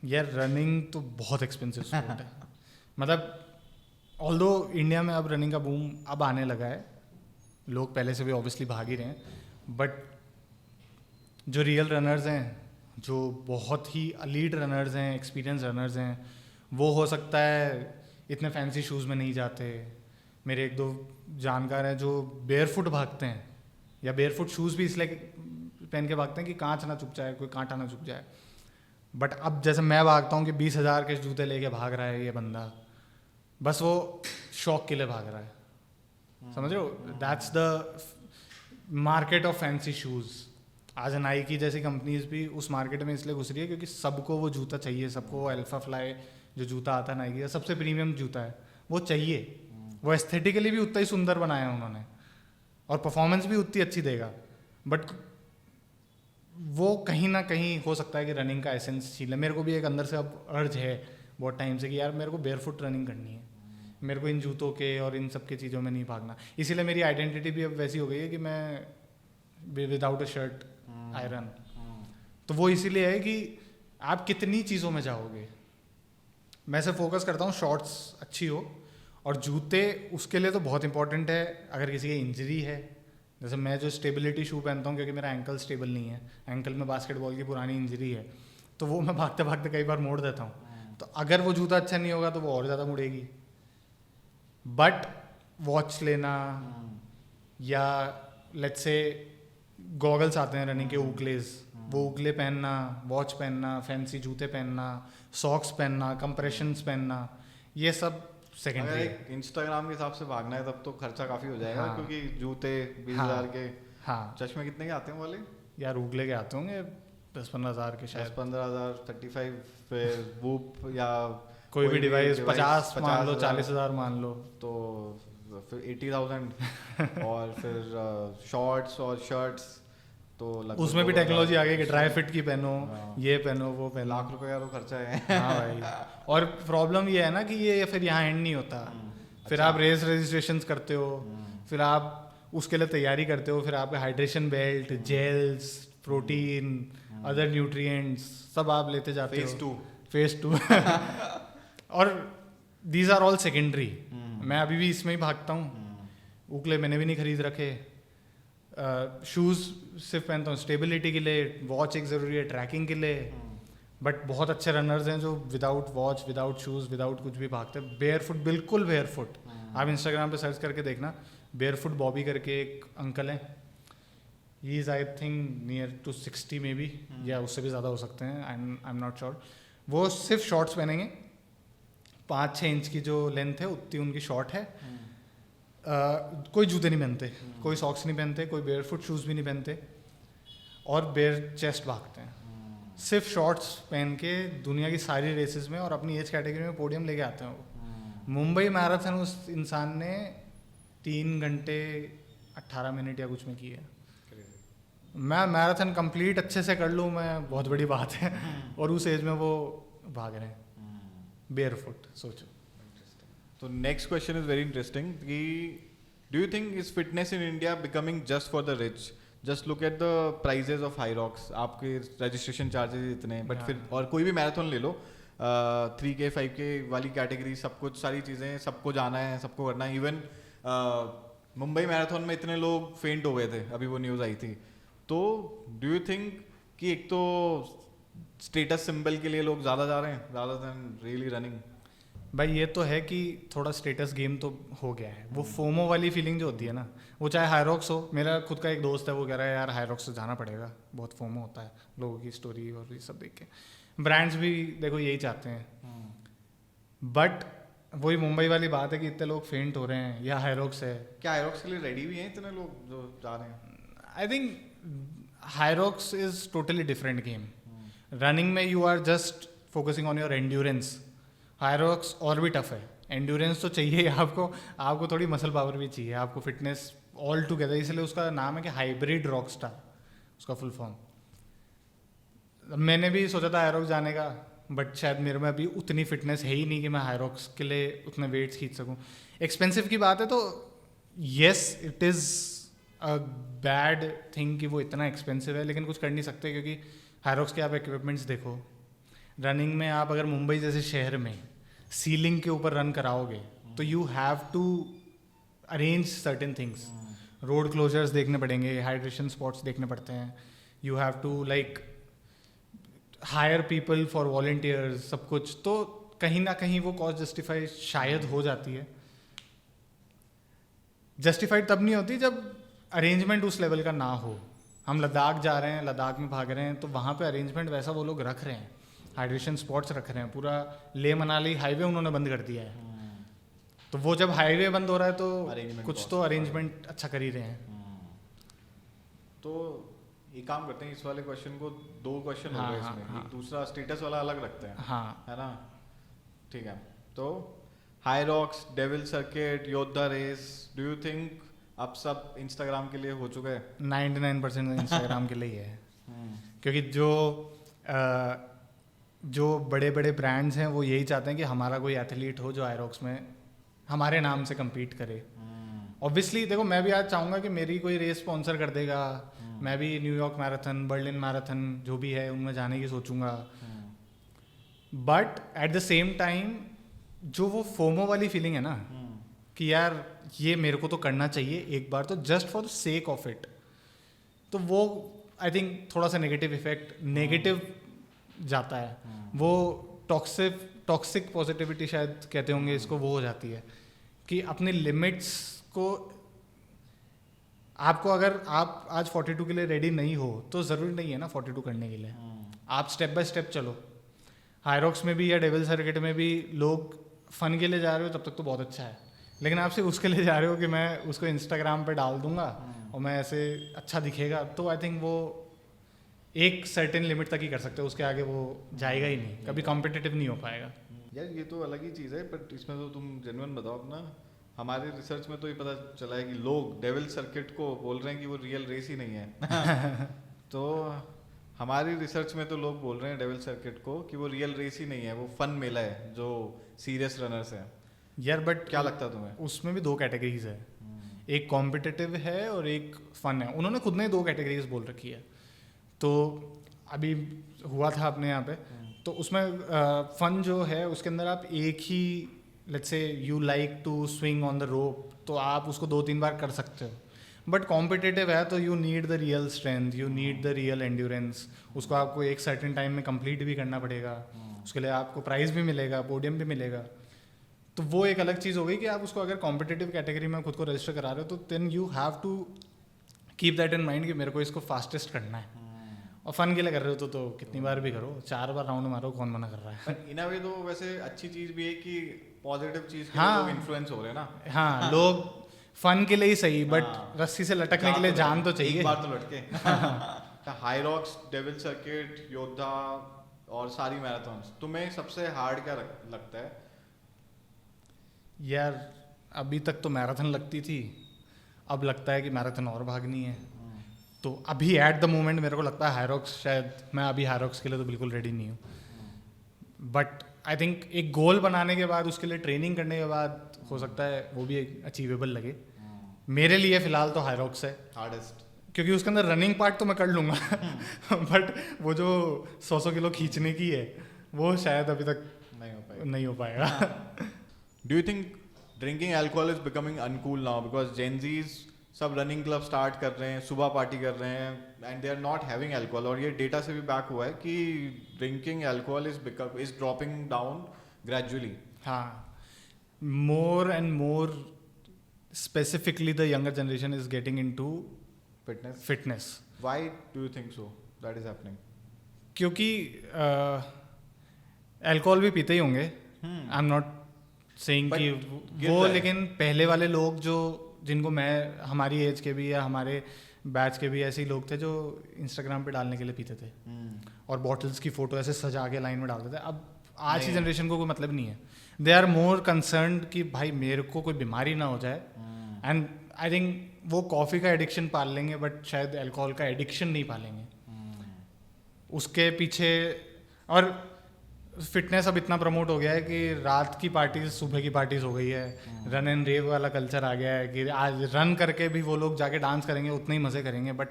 यार running तो बहुत expensive sport है। मतलब although India में अब running का boom अब आने लगा है, लोग पहले से भी ऑब्वियसली भाग ही रहे हैं, बट जो रियल रनर्स हैं, जो बहुत ही एलीट रनर्स हैं, एक्सपीरियंस रनर्स हैं, वो हो सकता है इतने फैंसी शूज़ में नहीं जाते। मेरे 1-2 जानकार हैं जो बेयरफुट भागते हैं, या बेयरफुट शूज़ भी इसलिए पहन के भागते हैं कि कांच ना चुभ जाए, कोई कांटा ना चुभ जाए। बट अब जैसे मैं भागता हूँ कि 20,000 के जूते लेके भाग रहा है ये बंदा, बस वो शौक के लिए भाग रहा है। समझ रहे हो? That's the market of fancy shoes. आज नाइकी जैसी कंपनीज भी उस मार्केट में इसलिए घुस रही है क्योंकि सबको वो जूता चाहिए, सबको वो अल्फा फ्लाई जो जूता आता है नाइकी का, सबसे प्रीमियम जूता है, वो चाहिए। वो एस्थेटिकली भी उतना ही सुंदर बनाया है उन्होंने, और परफॉर्मेंस भी उतनी अच्छी देगा। बट वो कहीं ना कहीं हो सकता है कि रनिंग का एसेंस छीन ले। मेरे को भी एक अंदर से अब अर्ज है बहुत टाइम से कि यार मेरे को बेयरफुट रनिंग करनी है, मेरे को इन जूतों के और इन सब की चीज़ों में नहीं भागना। इसीलिए मेरी आइडेंटिटी भी अब वैसी हो गई है कि मैं without a shirt I run. तो वो इसीलिए है कि आप कितनी चीज़ों में जाओगे। मैं से फोकस करता हूँ शॉर्ट्स अच्छी हो, और जूते उसके लिए तो बहुत इंपॉर्टेंट है। अगर किसी की इंजरी है, जैसे मैं जो स्टेबिलिटी शू पहनता हूँ क्योंकि मेरा एंकल स्टेबल नहीं है, एंकल में बास्केटबॉल की पुरानी इंजरी है, तो वो मैं भागते भागते कई बार मोड़ देता हूँ। तो अगर वो जूता अच्छा नहीं होगा तो वो और ज़्यादा मुड़ेगी। बट वॉच लेना, या लेट्स से गॉगल्स आते हैं रनिंग के, ऊकलेज, वो ऊकले पहनना, वॉच पहनना, फैंसी जूते पहनना, सॉक्स पहनना, कंप्रेशंस पहनना, ये सब सेकेंडरी है। इंस्टाग्राम के हिसाब से भागना है तब तो खर्चा काफी हो जाएगा। हाँ। क्योंकि जूते 20,000 के। हाँ। चश्मे कितने के आते हैं वाले? यार उगले के आते होंगे 10-15 हज़ार के शायद। 10-15 हज़ार, 35, फिर वूप या कोई भी डिवाइस 50 मान लो, 40,000 मान लो, तो फिर 80,000 और फिर शॉर्ट्स और शर्ट्स तो उसमें भी टेक्नोलॉजी आ गई कि ड्राई फिट की पहनो, ये पहनो, वो पहनो। लाख रुपए का तो खर्चा है। हाँ भाई। और प्रॉब्लम ये है ना कि ये फिर यहाँ एंड नहीं होता। फिर आप रेस रजिस्ट्रेशंस करते हो, फिर आप उसके लिए तैयारी करते हो, फिर आपके hydration belt, gels, protein, other nutrients सब आप लेते जाते हो। फेज 2 और दीज आर ऑल सेकेंडरी। मैं अभी भी इसमें ही भागता हूँ, उकले मैंने भी नहीं खरीद रखे। शूज़ सिर्फ पहनता हूँ स्टेबिलिटी के लिए, वॉच एक ज़रूरी है ट्रैकिंग के लिए। बट बहुत अच्छे रनर्स हैं जो without watch, without shoes, without कुछ भी भागते हैं, बेयर फुट, बिल्कुल बेयर फुट। आप इंस्टाग्राम पे सर्च करके देखना, बेयरफुट बॉबी करके एक अंकल हैं, he is I think near to 60 maybe, या उससे भी ज़्यादा हो सकते हैं, आई एम नॉट श्योर। वो सिर्फ शॉर्ट्स पहनेंगे, 5-6 इंच की जो लेंथ है उतनी उनकी शॉर्ट है, कोई जूते नहीं पहनते, कोई सॉक्स नहीं पहनते, कोई बेयरफुट शूज़ भी नहीं पहनते, और बेयर चेस्ट भागते हैं, सिर्फ शॉर्ट्स पहन के दुनिया की सारी रेसेस में और अपनी एज कैटेगरी में पोडियम लेके आते हैं वो। मुंबई मैराथन उस इंसान ने 3 घंटे 18 मिनट या कुछ में की है। मैं मैराथन कंप्लीट अच्छे से कर लूँ मैं, बहुत बड़ी बात है, और उस एज में वो भाग रहे हैं बेयरफुट, सोचो। तो next question is very interesting कि do you think is fitness in India becoming just for the rich? Just look at the prices of हाई रॉक्स, आपके रजिस्ट्रेशन चार्जेस इतने, बट फिर और कोई भी मैराथन ले लो, 3K 5K वाली कैटेगरी, सब कुछ सारी चीज़ें, सबको जाना है, सबको करना है। इवन मुंबई मैराथन में इतने लोग फेंट हो गए थे, अभी वो न्यूज़ आई थी। तो डू यू थिंक कि एक तो स्टेटस सिंबल के लिए लोग ज़्यादा जा रहे हैं रादर देन रियली रनिंग? भाई ये तो है कि थोड़ा स्टेटस गेम तो हो गया है, वो फोमो वाली फीलिंग जो होती है ना, वो चाहे हाईरॉक्स हो, मेरा खुद का एक दोस्त है वो कह रहा है यार हाईरॉक्स से जाना पड़ेगा, बहुत फोमो होता है लोगों की स्टोरी और ये सब देख के। ब्रांड्स भी देखो यही चाहते हैं, बट वही मुंबई वाली बात है कि इतने लोग फेंट हो रहे हैं, या हाईरॉक्स है। क्या हाईरॉक्स के लिए रेडी भी हैं इतने लोग जो जा रहे हैं? I think Hyrox is totally different game. Running में you are just focusing on your endurance, Hyrox और भी टफ है, एंड्योरेंस तो चाहिए आपको, आपको थोड़ी मसल पावर भी चाहिए, आपको फिटनेस ऑल टुगेदर, इसलिए उसका नाम है कि हाइब्रिड रॉक स्टार, उसका फुल फॉर्म। मैंने भी सोचा था हाईरॉक्स जाने का, बट शायद मेरे में अभी उतनी फिटनेस है ही नहीं कि मैं हाईरॉक्स के लिए उतने वेट्स खींच सकूं। एक्सपेंसिव की बात है तो yes it is a bad thing कि वो इतना एक्सपेंसिव है, लेकिन कुछ कर नहीं सकते क्योंकि हाईरॉक्स के आप इक्विपमेंट्स देखो, रनिंग में आप अगर मुंबई जैसे शहर में सीलिंग के ऊपर रन कराओगे तो you have to arrange certain things, road closures देखने पड़ेंगे, हाइड्रेशन स्पॉट्स देखने पड़ते हैं, you have to like hire people for volunteers, सब कुछ। तो कहीं ना कहीं वो कॉस्ट जस्टिफाई शायद हो जाती है, जस्टिफाइड तब नहीं होती जब अरेंजमेंट उस लेवल का ना हो। हम लद्दाख जा रहे हैं, लद्दाख में भाग रहे हैं, तो वहाँ पे अरेंजमेंट वैसा वो लोग रख रहे हैं, हाइड्रेशन स्पॉट्स रख रहे हैं, पूरा ले मनाली हाईवे उन्होंने बंद कर दिया है। तो वो जब हाईवे बंद हो रहा है तो कुछ तो अरेंजमेंट अच्छा कर ही रहे हैं। तो एक काम करते हैं, इस वाले क्वेश्चन को 2 क्वेश्चन हो गए इसमें, एक दूसरा स्टेटस वाला अलग रखते हैं, हाँ है ना? ठीक है। तो हाईरॉक्स, डेविल सर्किट, योद्धा रेस, डू यू थिंक अब सब इंस्टाग्राम के लिए हो चुका है? 99% इंस्टाग्राम के लिए ही है, क्योंकि जो बड़े बड़े ब्रांड्स हैं वो यही चाहते हैं कि हमारा कोई एथलीट हो जो हाईरॉक्स में हमारे नाम से compete करे। ऑब्वियसली देखो, मैं भी आज चाहूँगा कि मेरी कोई रेस स्पॉन्सर कर देगा, मैं भी न्यूयॉर्क मैराथन, बर्लिन मैराथन जो भी है उनमें जाने की सोचूंगा, but at the same time जो वो फोमो वाली फीलिंग है ना कि यार ये मेरे को तो करना चाहिए एक बार, तो just for the sake of it, तो वो आई थिंक थोड़ा सा नेगेटिव जाता है, वो टॉक्सिक पॉजिटिविटी शायद कहते होंगे इसको, वो हो जाती है कि अपने लिमिट्स को आपको, अगर आप आज 42 के लिए रेडी नहीं हो तो ज़रूरी नहीं है ना 42 करने के लिए, आप स्टेप बाय स्टेप चलो। हाईरॉक्स में भी या डेविल सर्किट में भी लोग फन के लिए जा रहे हो तब तक तो बहुत अच्छा है, लेकिन आप सिर्फ उसके लिए जा रहे हो कि मैं उसको इंस्टाग्राम पे डाल दूंगा और मैं ऐसे अच्छा दिखेगा, तो आई थिंक वो एक सर्टेन लिमिट तक ही कर सकते हो, उसके आगे वो जाएगा ही नहीं, कभी कॉम्पिटिटिव नहीं हो पाएगा। यार ये तो अलग ही चीज़ है, बट इसमें तो तुम जेन्युइन बताओ अपना। हमारे रिसर्च में तो ये पता चला है कि लोग डेविल सर्किट को बोल रहे हैं कि वो रियल रेस ही नहीं है तो हमारी रिसर्च में तो लोग बोल रहे हैं डेविल सर्किट को कि वो रियल रेस ही नहीं है, वो फन मेला है जो सीरियस रनर्स है। यार बट क्या लगता है तुम्हें? उसमें भी 2 कैटेगरीज है, एक कॉम्पिटिटिव है और एक फन है, उन्होंने खुद ने 2 कैटेगरीज बोल रखी है। तो अभी हुआ था अपने यहाँ पे, तो उसमें फन जो है उसके अंदर आप एक ही, let's say you like to swing on the rope, तो आप उसको 2-3 बार कर सकते हो, बट कॉम्पिटिटिव है तो you need the real strength, you need the real endurance, उसको आपको एक सर्टेन टाइम में कंप्लीट भी करना पड़ेगा, उसके लिए आपको प्राइज भी मिलेगा, पोडियम भी मिलेगा। तो वो एक अलग चीज़ हो गई कि आप उसको अगर कॉम्पिटिटिव कैटेगरी में खुद को रजिस्टर करा रहे हो तो then you have to keep that in mind कि मेरे को इसको फास्टेस्ट करना है। और फन के लिए कर रहे हो तो कितनी बार भी करो, 4 बार राउंड मारो, कौन मना कर रहा है। इन अ वे तो वैसे अच्छी चीज भी है कि पॉजिटिव चीज के हाँ। लिए लोग इन्फ्लुएंस हो रहे हैं ना। हाँ, लोग फन के लिए ही सही, बट हाँ। रस्सी से लटकने के लिए जान तो चाहिए। एक बार तो लटके। हाई रॉक्स, डेविल सर्किट, योद्धा और सारी मैराथन्स, तुम्हें सबसे हार्ड क्या लगता है? यार अभी तक तो मैराथन लगती थी, अब लगता है कि मैराथन और भागनी है। तो अभी एट द मोमेंट मेरे को लगता है हाईरॉक्स, शायद मैं अभी हाईरॉक्स के लिए तो बिल्कुल रेडी नहीं हूँ। बट आई थिंक एक गोल बनाने के बाद, उसके लिए ट्रेनिंग करने के बाद हो सकता है वो भी अचीवेबल लगे। मेरे लिए फ़िलहाल तो हाईरॉक्स है हार्डेस्ट, क्योंकि उसके अंदर रनिंग पार्ट तो मैं कर लूँगा बट वो जो 100 किलो खींचने की है वो शायद अभी तक नहीं हो पाएगा। Do you think drinking alcohol is becoming uncool now because Gen Zs सब रनिंग क्लब स्टार्ट कर रहे हैं, सुबह पार्टी कर रहे हैं and they are not having alcohol, और ये डेटा से भी बैक हुआ है कि drinking alcohol is dropping down gradually. हाँ, more and more specifically the younger generation is getting into fitness. Why do you think so that is happening? क्योंकि alcohol भी पीते ही होंगे, आई एम नॉट सेइंग कि वो, लेकिन पहले वाले लोग जो जिनको मैं, हमारी एज के भी या हमारे बैच के भी ऐसे ही लोग थे जो इंस्टाग्राम पे डालने के लिए पीते थे और बॉटल्स की फोटो ऐसे सजा के लाइन में डालते थे। अब आज की जनरेशन को कोई मतलब नहीं है। दे आर मोर कंसर्न्ड कि भाई मेरे को कोई बीमारी ना हो जाए, एंड आई थिंक वो कॉफ़ी का एडिक्शन पाल लेंगे बट शायद अल्कोहल का एडिक्शन नहीं पालेंगे। उसके पीछे, और फिटनेस अब इतना प्रमोट हो गया है कि रात की पार्टीज सुबह की पार्टीज हो गई है, रन एंड रेव वाला कल्चर आ गया है कि आज रन करके भी वो लोग जाके डांस करेंगे, उतने ही मज़े करेंगे, बट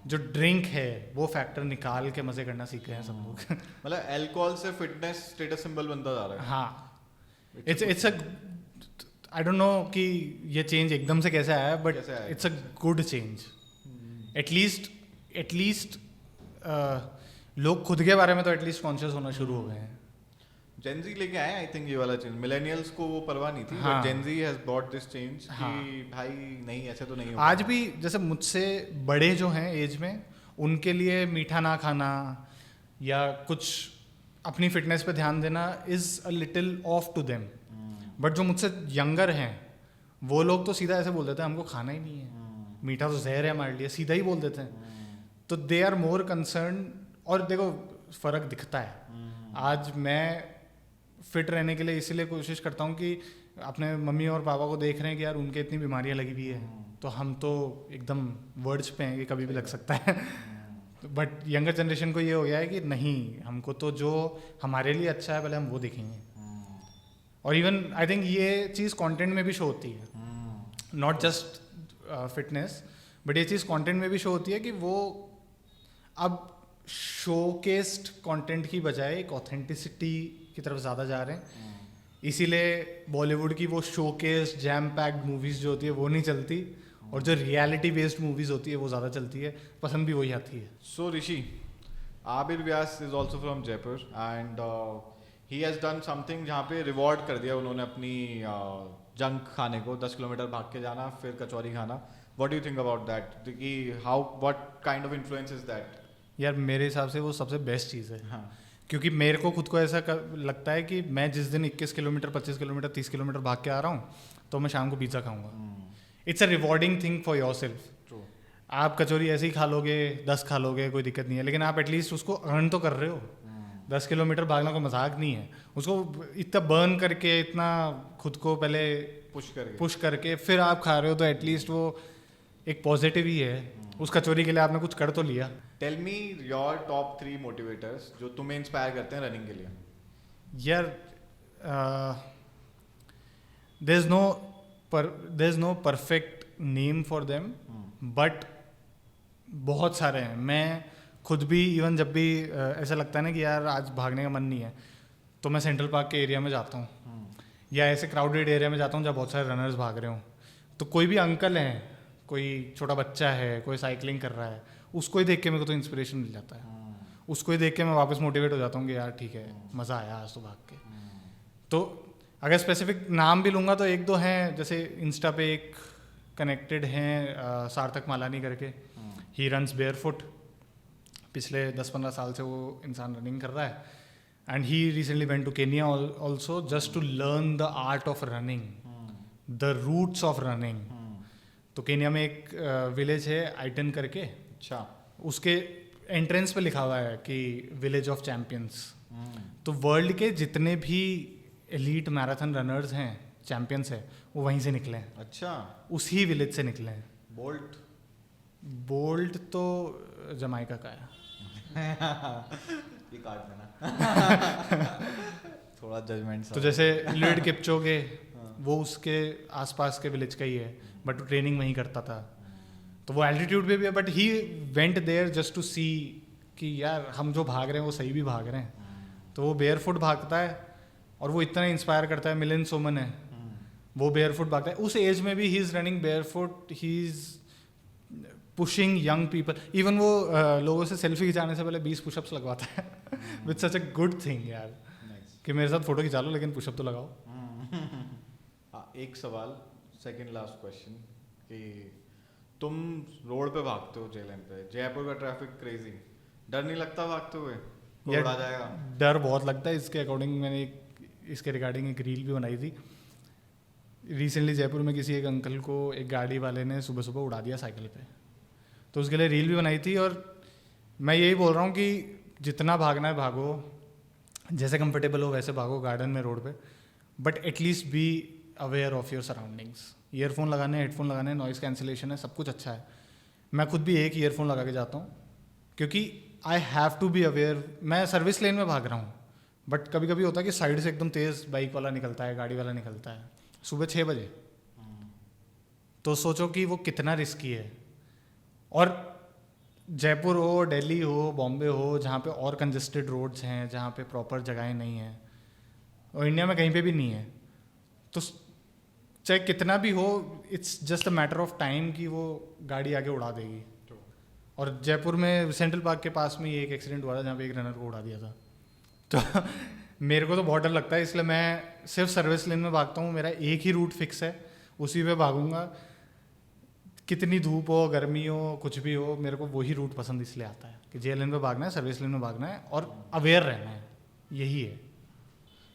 जो ड्रिंक है वो फैक्टर निकाल के मज़े करना सीख गए हैं सब लोग। मतलब अल्कोहल से फिटनेस स्टेटस सिंबल बनता जा रहा है। हाँ, it's a, I don't know कि ये चेंज एकदम से कैसे आया, but it's a good change. At least लोग खुद के बारे में तो एटलीस्ट कॉन्शियस होना शुरू हो गए हैं। जेनजी लेके आए आई थिंक ये वाला चेंज, मिलेनियल्स को वो परवाह नहीं थी, but Gen Z has brought this change कि भाई नहीं ऐसे तो नहीं होगा। आज भी जैसे मुझसे बड़े जो हैं एज में, उनके लिए मीठा ना खाना या कुछ अपनी फिटनेस पे ध्यान देना is a little off to them, but जो मुझसे यंगर हैं वो लोग तो सीधा ऐसे बोल देते हैं हमको खाना ही नहीं है, मीठा तो जहर है हमारे लिए, सीधा ही बोल देते हैं। तो दे आर मोर कंसर्न, और देखो फ़र्क दिखता है। आज मैं फिट रहने के लिए इसीलिए कोशिश करता हूँ कि अपने मम्मी और पापा को देख रहे हैं कि यार उनके इतनी बीमारियाँ लगी हुई है, तो हम तो एकदम वर्ड्स पे हैं कि कभी भी लग सकता है। बट यंगर जनरेशन को ये हो गया है कि नहीं, हमको तो जो हमारे लिए अच्छा है पहले हम वो देखेंगे। और इवन आई थिंक ये चीज़ कंटेंट में भी शो होती है, नॉट जस्ट फिटनेस, बट ये चीज़ कंटेंट में भी शो होती है कि वो अब शोकेस्ड कंटेंट की बजाय एक ऑथेंटिसिटी की तरफ ज़्यादा जा रहे हैं। इसीलिए बॉलीवुड की वो शोकेस्ड जैम पैक्ड मूवीज़ जो होती है वो नहीं चलती, और जो रियलिटी बेस्ड मूवीज़ होती है वो ज़्यादा चलती है, पसंद भी वही आती है। So Rishi, Abir Vyas is also from Jaipur and he has done something जहाँ पे रिवॉर्ड कर दिया उन्होंने अपनी जंक खाने को, 10 किलोमीटर भाग के जाना फिर कचौरी खाना। What do you think about that, कि how what kind of influence is that? यार मेरे हिसाब से वो सबसे बेस्ट चीज़ है। हाँ, क्योंकि मेरे को खुद को ऐसा लगता है कि मैं जिस दिन 21 किलोमीटर 25 किलोमीटर 30 किलोमीटर भाग के आ रहा हूँ तो मैं शाम को पिज़्ज़ा खाऊंगा। It's a rewarding thing for your self. आप कचौरी ऐसे ही खा लोगे, 10 खा लोगे, कोई दिक्कत नहीं है, लेकिन आप एटलीस्ट उसको अर्न तो कर रहे हो। 10 किलोमीटर भागना कोई मजाक नहीं है, उसको इतना बर्न करके, इतना खुद को पहले पुश करके फिर आप खा रहे हो, तो एटलीस्ट वो एक पॉजिटिव ही है। उस कचौरी के लिए आपने कुछ कर तो लिया। Tell me your top 3 motivators जो तुम्हें इंस्पायर करते हैं रनिंग के लिए। यार there is no perfect name for them, but बहुत सारे हैं। मैं खुद भी इवन जब भी ऐसा लगता है ना कि यार आज भागने का मन नहीं है, तो मैं सेंट्रल पार्क के एरिया में जाता हूँ या ऐसे क्राउडेड एरिया में जाता हूँ जहाँ बहुत सारे रनर्स भाग रहे हों, तो कोई भी अंकल हैं, कोई छोटा बच्चा है, कोई साइकिलिंग कर रहा है, उसको ही देख के मेरे को तो इंस्पिरेशन मिल जाता है। उसको ही देख के मैं वापस मोटिवेट हो जाता हूँ कि यार ठीक है, मज़ा आया आज तो भाग के। तो अगर स्पेसिफिक नाम भी लूँगा तो एक दो हैं, जैसे इंस्टा पे एक कनेक्टेड हैं सार्थक मालानी करके, ही रन्स बेयरफुट, पिछले 10-15 साल से वो इंसान रनिंग कर रहा है, and he recently went to Kenya also just to learn the art of running, the roots of running. तो केनिया में एक विलेज है आइटन करके, अच्छा, उसके एंट्रेंस पे लिखा हुआ है कि विलेज ऑफ चैंपियंस। तो वर्ल्ड के जितने भी एलीट मैराथन रनर्स हैं, चैंपियंस है, वो वहीं से निकले हैं। अच्छा, उसी विलेज से निकले हैं। बोल्ट तो जमाइका का है। ये काट देना। थोड़ा जजमेंट। तो जैसे एलिड किपचोगे, वो उसके आसपास के विलेज का ही है, बट वो ट्रेनिंग वहीं करता था। तो वो एल्टीट्यूड पे भी है, but he went there just to see कि यार हम जो भाग रहे हैं वो सही भी भाग रहे हैं। तो वो बेयरफुट भागता है और वो इतना इंस्पायर करता है। मिलिंद सोमन है, वो बेयरफुट भागता है। उस एज में भी he is running barefoot, he is pushing young people. Even वो लोगों से सेल्फी खिंचाने से पहले 20 पुशअप्स लगवाता है with such a good thing यार, कि मेरे साथ फोटो खिंचा लो लेकिन पुशअप तो लगाओ। एक सवाल, सेकंड लास्ट क्वेश्चन, कि तुम रोड पे भागते हो जेएलएन पे, जयपुर का ट्रैफिक क्रेजी, डर नहीं लगता भागते हुए कोई उड़ा जाएगा? डर बहुत लगता है। इसके अकॉर्डिंग मैंने इसके रिगार्डिंग एक रील भी बनाई थी रिसेंटली। जयपुर में किसी एक अंकल को एक गाड़ी वाले ने सुबह सुबह उड़ा दिया साइकिल पे, तो उसके लिए रील भी बनाई थी। और मैं यही बोल रहा हूँ कि जितना भागना है भागो, जैसे कंफर्टेबल हो वैसे भागो गार्डन में, रोड पे, but at least be aware of your surroundings. Earphone लगाने, हेडफोन लगाने, नॉइज़ कैंसिलेशन है, सब कुछ अच्छा है। मैं खुद भी एक ईयरफोन लगा के जाता हूँ, क्योंकि I have to be aware. मैं सर्विस लेन में भाग रहा हूँ, बट कभी कभी होता है कि साइड से एकदम तेज़ बाइक वाला निकलता है, गाड़ी वाला निकलता है सुबह 6 बजे। तो सोचो कि वो कितना रिस्की है। और जयपुर हो, दिल्ली हो, बॉम्बे हो, जहाँ पे और कंजेस्टेड रोड्स हैं, जहाँ पे प्रॉपर जगहें नहीं हैं, और इंडिया में कहीं पे भी नहीं है, तो चाहे कितना भी हो, it's just a matter of time कि वो गाड़ी आगे उड़ा देगी। और जयपुर में सेंट्रल पार्क के पास में ही एक एक्सीडेंट हुआ था जहाँ पे एक रनर को उड़ा दिया था। तो मेरे को तो बहुत डर लगता है, इसलिए मैं सिर्फ सर्विस लेन में भागता हूँ। मेरा एक ही रूट फिक्स है, उसी पे भागूंगा, कितनी धूप हो, गर्मी हो, कुछ भी हो, मेरे को वही रूट पसंद इसलिए आता है कि जेएल लेन में भागना है, सर्विस लेन में भागना है और अवेयर रहना है, यही है।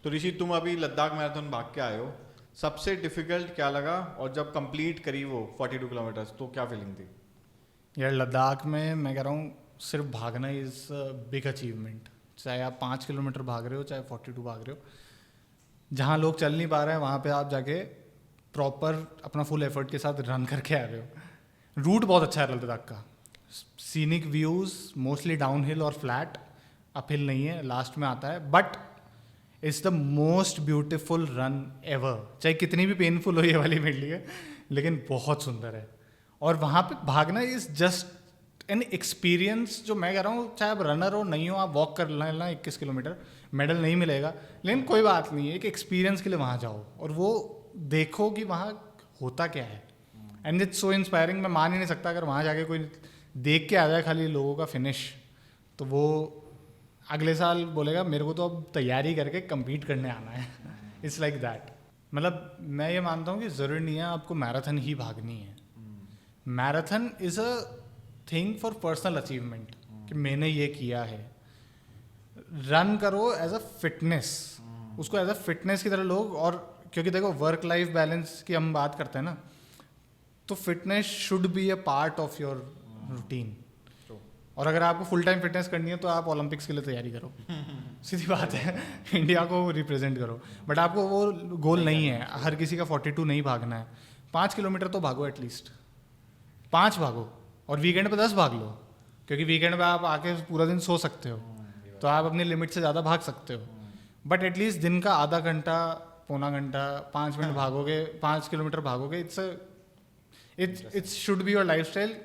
तो ऋषि, तुम अभी लद्दाख मैराथन भाग के आए हो, सबसे डिफिकल्ट क्या लगा? और जब कंप्लीट करी वो 42 किलोमीटर्स, तो क्या फीलिंग थी? यार लद्दाख में मैं कह रहा हूँ सिर्फ भागना इज़ बिग अचीवमेंट। चाहे आप 5 किलोमीटर भाग रहे हो, चाहे 42 भाग रहे हो, जहाँ लोग चल नहीं पा रहे हैं वहाँ पे आप जाके प्रॉपर अपना फुल एफर्ट के साथ रन करके आ रहे हो। रूट बहुत अच्छा है लद्दाख का, scenic views, mostly down hill और फ्लैट, अप हिल नहीं है, लास्ट में आता है, but it's the most beautiful run ever. चाहे कितनी भी पेनफुल हो ये वाली मेरे लिए, लेकिन बहुत सुंदर है। और वहाँ पे भागना इज़ जस्ट एन एक्सपीरियंस, जो मैं कह रहा हूँ, चाहे आप रनर हो नहीं हो, आप वॉक कर लेना 21 किलोमीटर, मेडल नहीं मिलेगा, लेकिन कोई बात नहीं है, एक एक्सपीरियंस के लिए वहाँ जाओ और वो देखो कि वहाँ होता क्या है। And it's so inspiring. मैं मान ही नहीं सकता अगर वहाँ जाके कोई देख के आ जाए खाली लोगों का फिनिश, तो वो अगले साल बोलेगा मेरे को तो अब तैयारी करके कम्पीट करने आना है। It's like that. मतलब मैं ये मानता हूँ कि ज़रूरी नहीं है आपको मैराथन ही भागनी है। Marathon is a thing for personal achievement, कि मैंने ये किया है। रन करो एज अ फिटनेस, उसको एज अ फिटनेस की तरह लोग, और क्योंकि देखो वर्क लाइफ बैलेंस की हम बात करते हैं ना, तो fitness should be a part of your routine. और अगर आपको फुल टाइम फिटनेस करनी है तो आप ओलंपिक्स के लिए तैयारी करो, सीधी बात है, इंडिया को रिप्रेजेंट करो। बट आपको वो गोल नहीं है, हर किसी का 42 नहीं भागना है। 5 किलोमीटर तो भागो, एटलीस्ट 5 भागो, और वीकेंड पे 10 भाग लो, क्योंकि वीकेंड पे आप आके पूरा दिन सो सकते हो, तो आप अपनी लिमिट से ज़्यादा भाग सकते हो। बट एटलीस्ट दिन का आधा घंटा, पौना घंटा, 5 मिनट भागोगे, 5 किलोमीटर भागोगे, it's should be your lifestyle.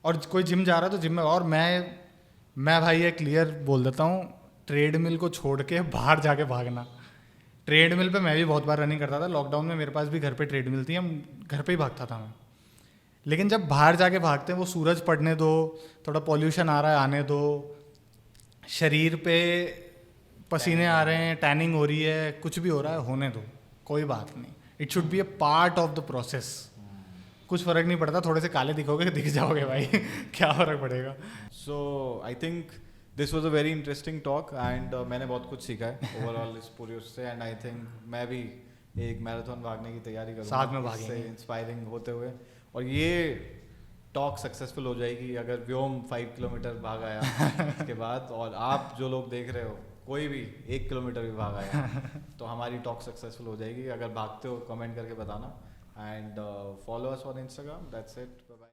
और कोई जिम जा रहा है तो जिम में, और मैं भाई ये क्लियर बोल देता हूँ, ट्रेडमिल को छोड़ के बाहर जाके भागना। ट्रेडमिल पे मैं भी बहुत बार रनिंग करता था, लॉकडाउन में मेरे पास भी घर पे ट्रेडमिल थी, हम घर पे ही भागता था मैं। लेकिन जब बाहर जाके भागते हैं, वो सूरज पड़ने दो, थोड़ा पॉल्यूशन आ रहा है आने दो, शरीर पे पसीने आ रहे हैं, टैनिंग हो रही है, कुछ भी हो रहा है, होने दो, कोई बात नहीं. It should be a part of the process. कुछ फर्क नहीं पड़ता, थोड़े से काले दिखोगे, दिख जाओगे भाई. क्या फर्क पड़ेगा. So I think this was a very interesting talk and मैंने बहुत कुछ सीखा है ओवरऑल इस पूरी उससे. एंड आई थिंक मैं भी एक मैराथन भागने की तैयारी करूँगा साथ में भागेंगे. इससे इंस्पायरिंग होते हुए. और ये टॉक सक्सेसफुल हो जाएगी अगर व्योम 5 किलोमीटर भाग आया इसके बाद, और आप जो लोग देख रहे हो कोई भी 1 किलोमीटर भी भाग आया तो हमारी टॉक सक्सेसफुल हो जाएगी. अगर भागते हो कमेंट करके बताना. And follow us on Instagram. That's it. Bye.